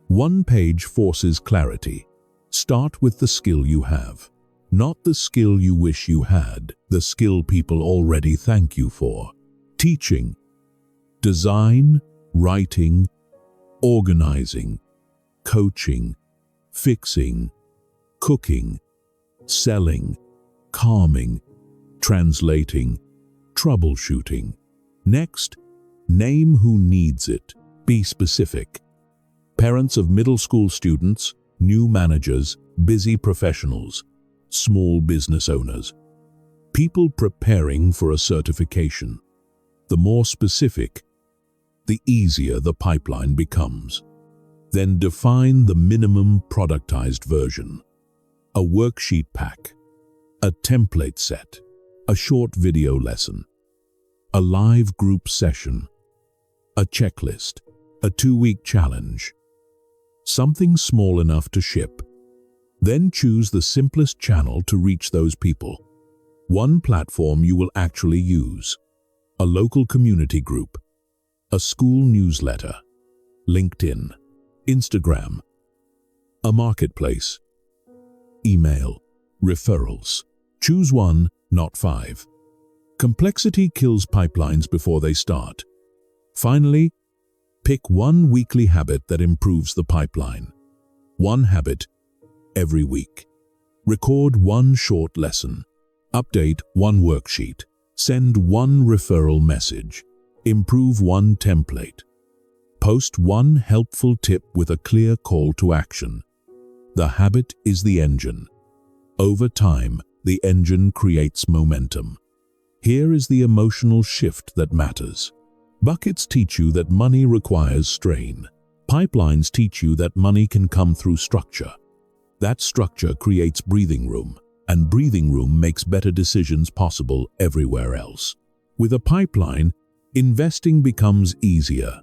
A: 1 page forces clarity. Start with the skill you have. Not the skill you wish you had, the skill people already thank you for. Teaching, design, writing, organizing, coaching, fixing, cooking, selling, calming, translating, troubleshooting. Next, name who needs it. Be specific. Parents of middle school students, new managers, busy professionals, small business owners, people preparing for a certification. The more specific, the easier the pipeline becomes. Then define the minimum productized version. A worksheet pack, a template set, a short video lesson, a live group session, a checklist, a 2-week challenge. Something small enough to ship. Then choose the simplest channel to reach those people. One platform you will actually use: a local community group, a school newsletter, LinkedIn, Instagram, a marketplace, email, referrals. Choose one, not 5. Complexity kills pipelines before they start. Finally, pick one weekly habit that improves the pipeline. One habit every week. Record one short lesson. Update one worksheet. Send one referral message. Improve one template. Post one helpful tip with a clear call to action. The habit is the engine. Over time, the engine creates momentum. Here is the emotional shift that matters. Buckets teach you that money requires strain. Pipelines teach you that money can come through structure. That structure creates breathing room, and breathing room makes better decisions possible everywhere else. With a pipeline, investing becomes easier.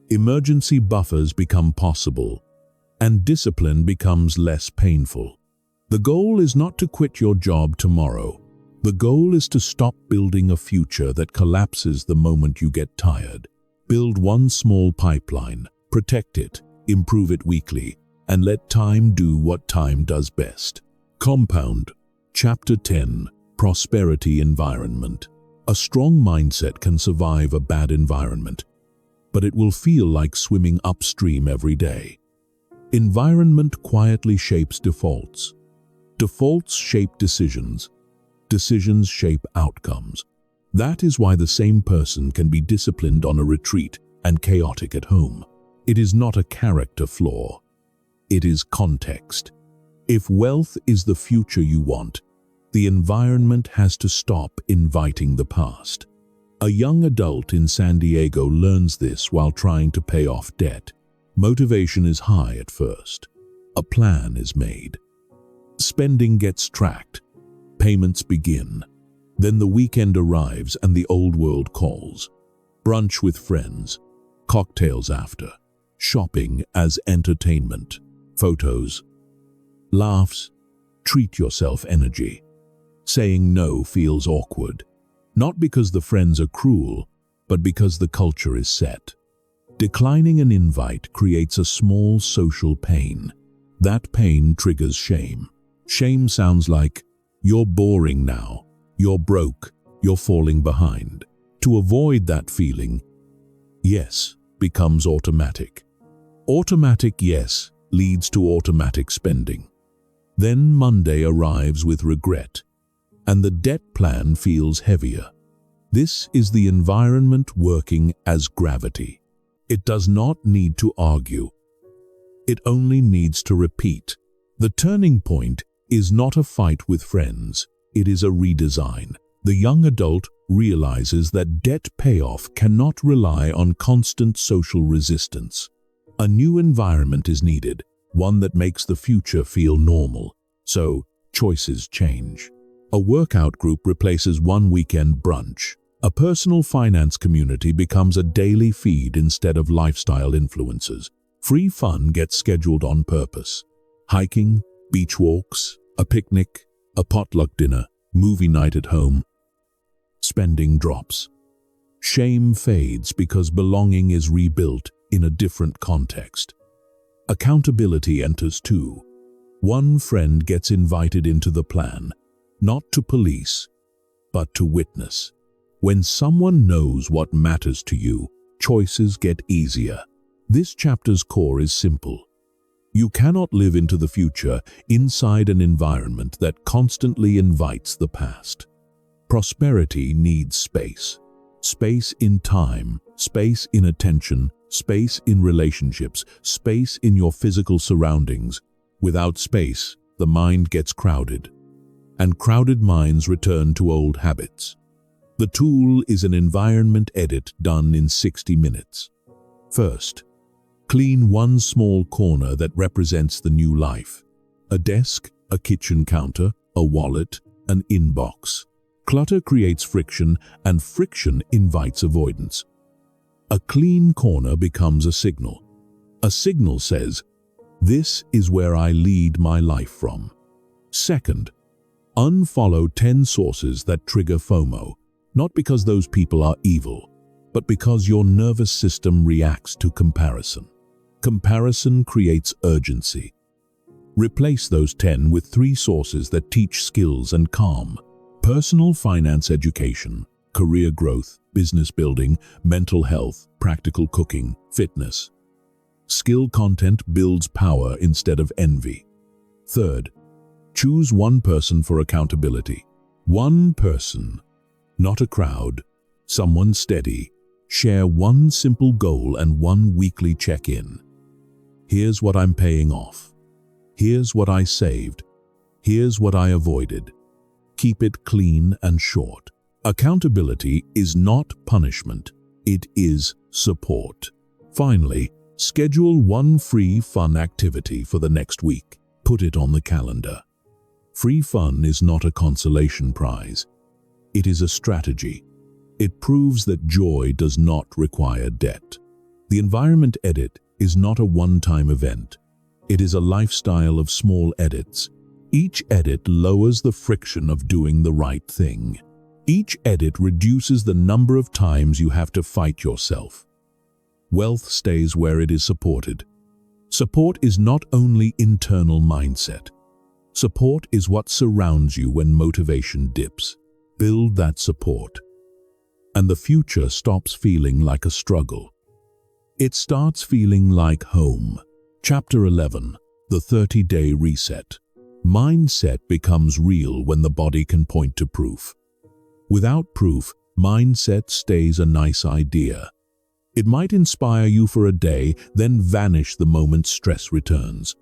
A: Emergency buffers become possible, and discipline becomes less painful. The goal is not to quit your job tomorrow. The goal is to stop building a future that collapses the moment you get tired. Build one small pipeline, protect it, improve it weekly, and let time do what time does best. Compound. Chapter 10. Prosperity Environment. A strong mindset can survive a bad environment, but it will feel like swimming upstream every day. Environment quietly shapes defaults. Defaults shape decisions. Decisions shape outcomes. That is why the same person can be disciplined on a retreat and chaotic at home. It is not a character flaw. It is context. If wealth is the future you want, the environment has to stop inviting the past. A young adult in San Diego learns this while trying to pay off debt. Motivation is high at first. A plan is made. Spending gets tracked. Payments begin. Then the weekend arrives and the old world calls. Brunch with friends. Cocktails after. Shopping as entertainment. Photos. Laughs. Treat yourself energy. Saying no feels awkward. Not because the friends are cruel, but because the culture is set. Declining an invite creates a small social pain. That pain triggers shame. Shame sounds like, "You're boring now, you're broke, you're falling behind." To avoid that feeling, yes becomes automatic. Automatic yes leads to automatic spending. Then Monday arrives with regret, and the debt plan feels heavier. This is the environment working as gravity. It does not need to argue. It only needs to repeat. The turning point is not a fight with friends. It is a redesign. The young adult realizes that debt payoff cannot rely on constant social resistance. A new environment is needed, one that makes the future feel normal. So, choices change. A workout group replaces one weekend brunch. A personal finance community becomes a daily feed instead of lifestyle influencers. Free fun gets scheduled on purpose. Hiking, beach walks, a picnic, a potluck dinner, movie night at home. Spending drops. Shame fades because belonging is rebuilt in a different context. Accountability enters too. One friend gets invited into the plan, not to police, but to witness. When someone knows what matters to you, choices get easier. This chapter's core is simple. You cannot live into the future inside an environment that constantly invites the past. Prosperity needs space. Space in time, space in attention, space in relationships, space in your physical surroundings. Without space, the mind gets crowded, and crowded minds return to old habits. The tool is an environment edit done in 60 minutes. First, clean one small corner that represents the new life. A desk, a kitchen counter, a wallet, an inbox. Clutter creates friction, and friction invites avoidance. A clean corner becomes a signal. A signal says, This is where I lead my life from. Second, unfollow 10 sources that trigger FOMO, not because those people are evil, but because your nervous system reacts to comparison. Comparison creates urgency. Replace those 10 with 3 sources that teach skills and calm: personal finance education, career growth, business building, mental health, practical cooking, fitness. Skill content builds power instead of envy. Third, choose one person for accountability. One person, not a crowd, someone steady. Share one simple goal and one weekly check-in. Here's what I'm paying off. Here's what I saved. Here's what I avoided. Keep it clean and short. Accountability is not punishment. It is support. Finally, schedule one free fun activity for the next week. Put it on the calendar. Free fun is not a consolation prize. It is a strategy. It proves that joy does not require debt. The environment edit is not a one-time event. It is a lifestyle of small edits. Each edit lowers the friction of doing the right thing. Each edit reduces the number of times you have to fight yourself. Wealth stays where it is supported. Support is not only internal mindset. Support is what surrounds you when motivation dips. Build that support, and the future stops feeling like a struggle. It starts feeling like home. Chapter 11, the 30-day reset. Mindset becomes real when the body can point to proof. Without proof, mindset stays a nice idea. It might inspire you for a day, then vanish the moment stress returns.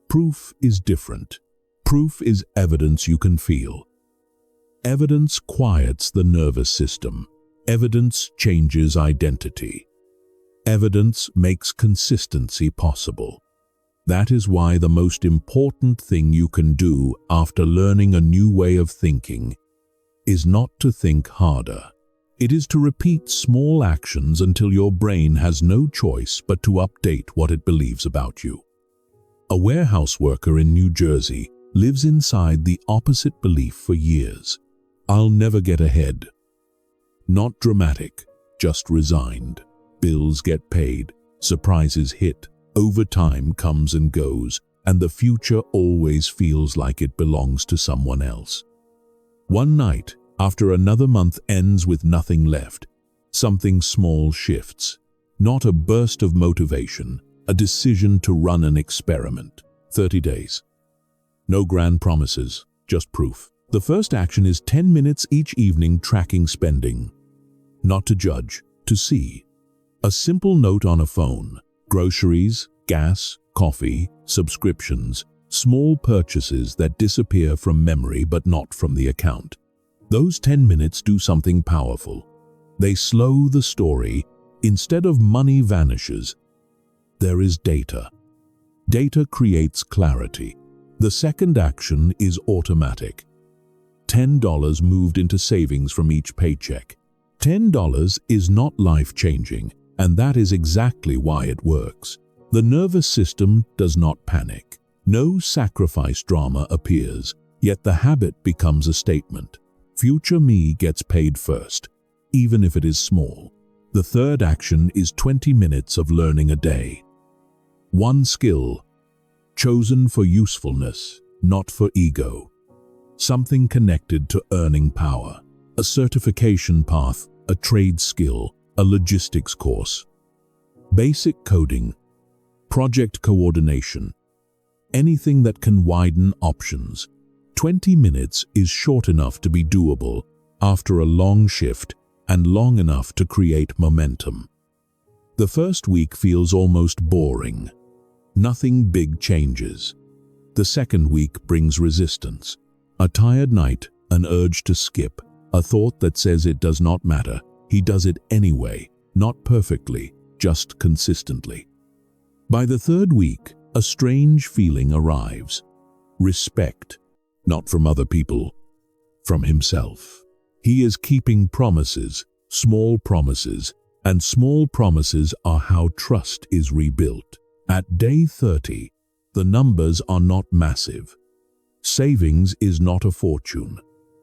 A: Proof is different. Proof is evidence you can feel. Evidence quiets the nervous system. Evidence changes identity. Evidence makes consistency possible. That is why the most important thing you can do after learning a new way of thinking is not to think harder. It is to repeat small actions until your brain has no choice but to update what it believes about you. A warehouse worker in New Jersey lives inside the opposite belief for years. I'll never get ahead. Not dramatic, just resigned. Bills get paid, surprises hit, overtime comes and goes, and the future always feels like it belongs to someone else. One night, after another month ends with nothing left, something small shifts. Not a burst of motivation, a decision to run an experiment. 30 days. No grand promises, just proof. The first action is 10 minutes each evening tracking spending. Not to judge, to see. A simple note on a phone. Groceries, gas, coffee, subscriptions, small purchases that disappear from memory but not from the account. Those 10 minutes do something powerful. They slow the story. Instead of money vanishes, there is data. Data creates clarity. The second action is automatic. $10 moved into savings from each paycheck. $10 is not life-changing, and that is exactly why it works. The nervous system does not panic. No sacrifice drama appears, yet the habit becomes a statement. Future me gets paid first, even if it is small. The third action is 20 minutes of learning a day. One skill, chosen for usefulness, not for ego. Something connected to earning power. A certification path, a trade skill, a logistics course. Basic coding, project coordination. Anything that can widen options. 20 minutes is short enough to be doable after a long shift and long enough to create momentum. The first week feels almost boring. Nothing big changes. The second week brings resistance. A tired night, an urge to skip, a thought that says it does not matter. He does it anyway, not perfectly, just consistently. By the third week, a strange feeling arrives. Respect, not from other people, from himself. He is keeping promises, and small promises are how trust is rebuilt. At day 30, The numbers are not massive. Savings is not a fortune.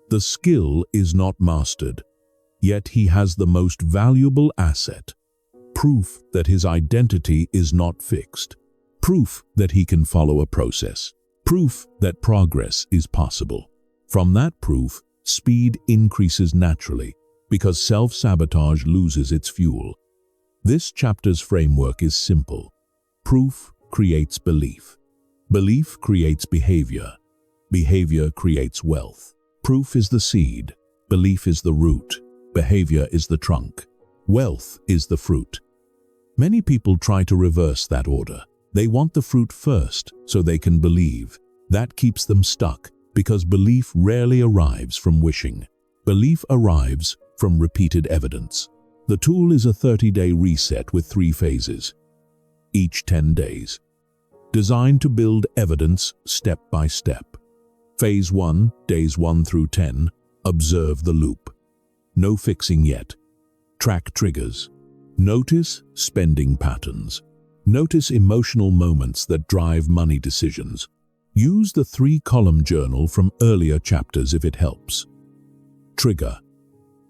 A: The skill is not mastered. Yet he has the most valuable asset: proof that his identity is not fixed. Proof that he can follow a process. Proof that progress is possible. From that proof, speed increases naturally because self-sabotage loses its fuel. This chapter's framework is simple. Proof creates belief. Belief creates behavior. Behavior creates wealth. Proof is the seed. Belief is the root. Behavior is the trunk. Wealth is the fruit. Many people try to reverse that order. They want the fruit first so they can believe. That keeps them stuck because belief rarely arrives from wishing. Belief arrives from repeated evidence. The tool is a 30-day reset with 3 phases, each 10 days, designed to build evidence step by step. Phase 1, days 1 through 10, observe the loop. No fixing yet. Track triggers. Notice spending patterns. Notice emotional moments that drive money decisions. Use the 3-column journal from earlier chapters if it helps. Trigger.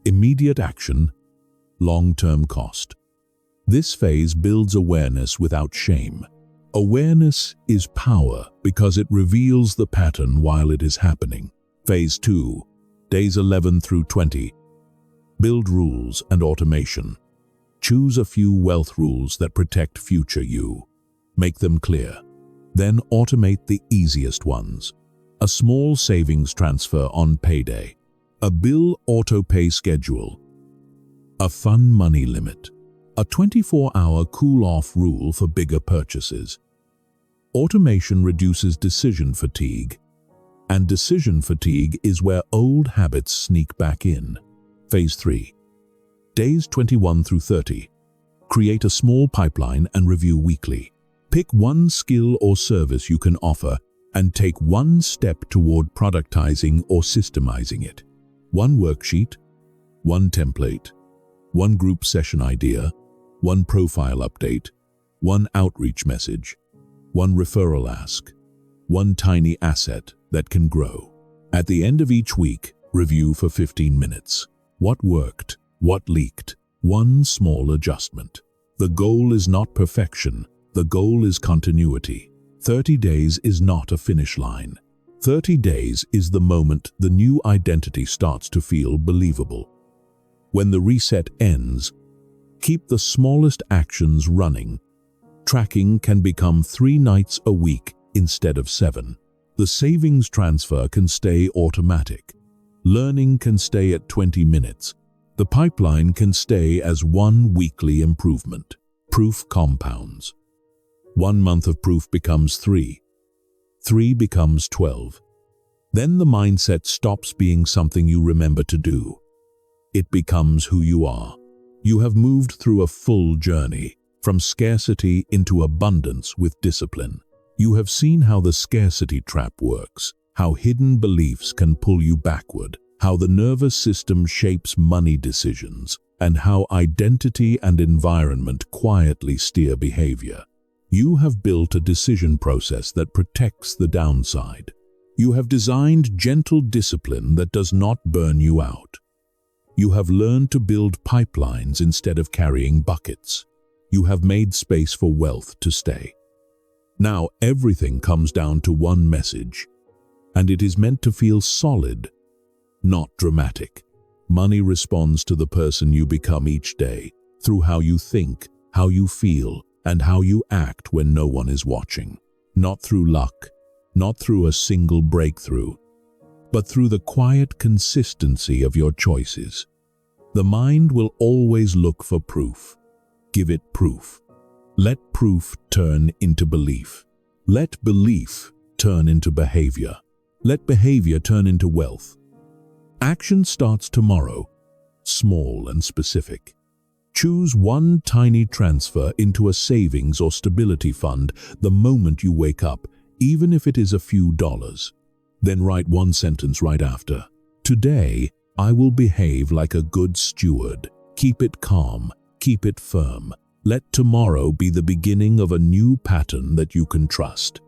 A: Immediate action. Long-term cost. This phase builds awareness without shame. Awareness is power because it reveals the pattern while it is happening. Phase 2, days 11 through 20. Build rules and automation. Choose a few wealth rules that protect future you. Make them clear. Then automate the easiest ones. A small savings transfer on payday. A bill auto-pay schedule. A fun money limit. A 24-hour cool-off rule for bigger purchases. Automation reduces decision fatigue. And decision fatigue is where old habits sneak back in. Phase 3. Days 21 through 30. Create a small pipeline and review weekly. Pick one skill or service you can offer and take one step toward productizing or systemizing it. One worksheet, one template, one group session idea, one profile update, one outreach message, one referral ask, one tiny asset that can grow. At the end of each week, review for 15 minutes. What worked? What leaked? One small adjustment. The goal is not perfection. The goal is continuity. 30 days is not a finish line. 30 days is the moment the new identity starts to feel believable. When the reset ends, keep the smallest actions running. Tracking can become 3 nights a week instead of 7. The savings transfer can stay automatic. Learning can stay at 20 minutes. The pipeline can stay as one weekly improvement. Proof compounds. 1 month of proof becomes 3. 3 becomes 12. Then the mindset stops being something you remember to do. It becomes who you are. You have moved through a full journey, from scarcity into abundance with discipline. You have seen how the scarcity trap works, how hidden beliefs can pull you backward, how the nervous system shapes money decisions, and how identity and environment quietly steer behavior. You have built a decision process that protects the downside. You have designed gentle discipline that does not burn you out. You have learned to build pipelines instead of carrying buckets. You have made space for wealth to stay. Now everything comes down to one message, and it is meant to feel solid, not dramatic. Money responds to the person you become each day, through how you think, how you feel, and how you act when no one is watching. Not through luck, not through a single breakthrough, but through the quiet consistency of your choices. The mind will always look for proof. Give it proof. Let proof turn into belief. Let belief turn into behavior. Let behavior turn into wealth. Action starts tomorrow, small and specific. Choose one tiny transfer into a savings or stability fund the moment you wake up, even if it is a few dollars. Then write one sentence right after. Today, I will behave like a good steward. Keep it calm. Keep it firm. Let tomorrow be the beginning of a new pattern that you can trust.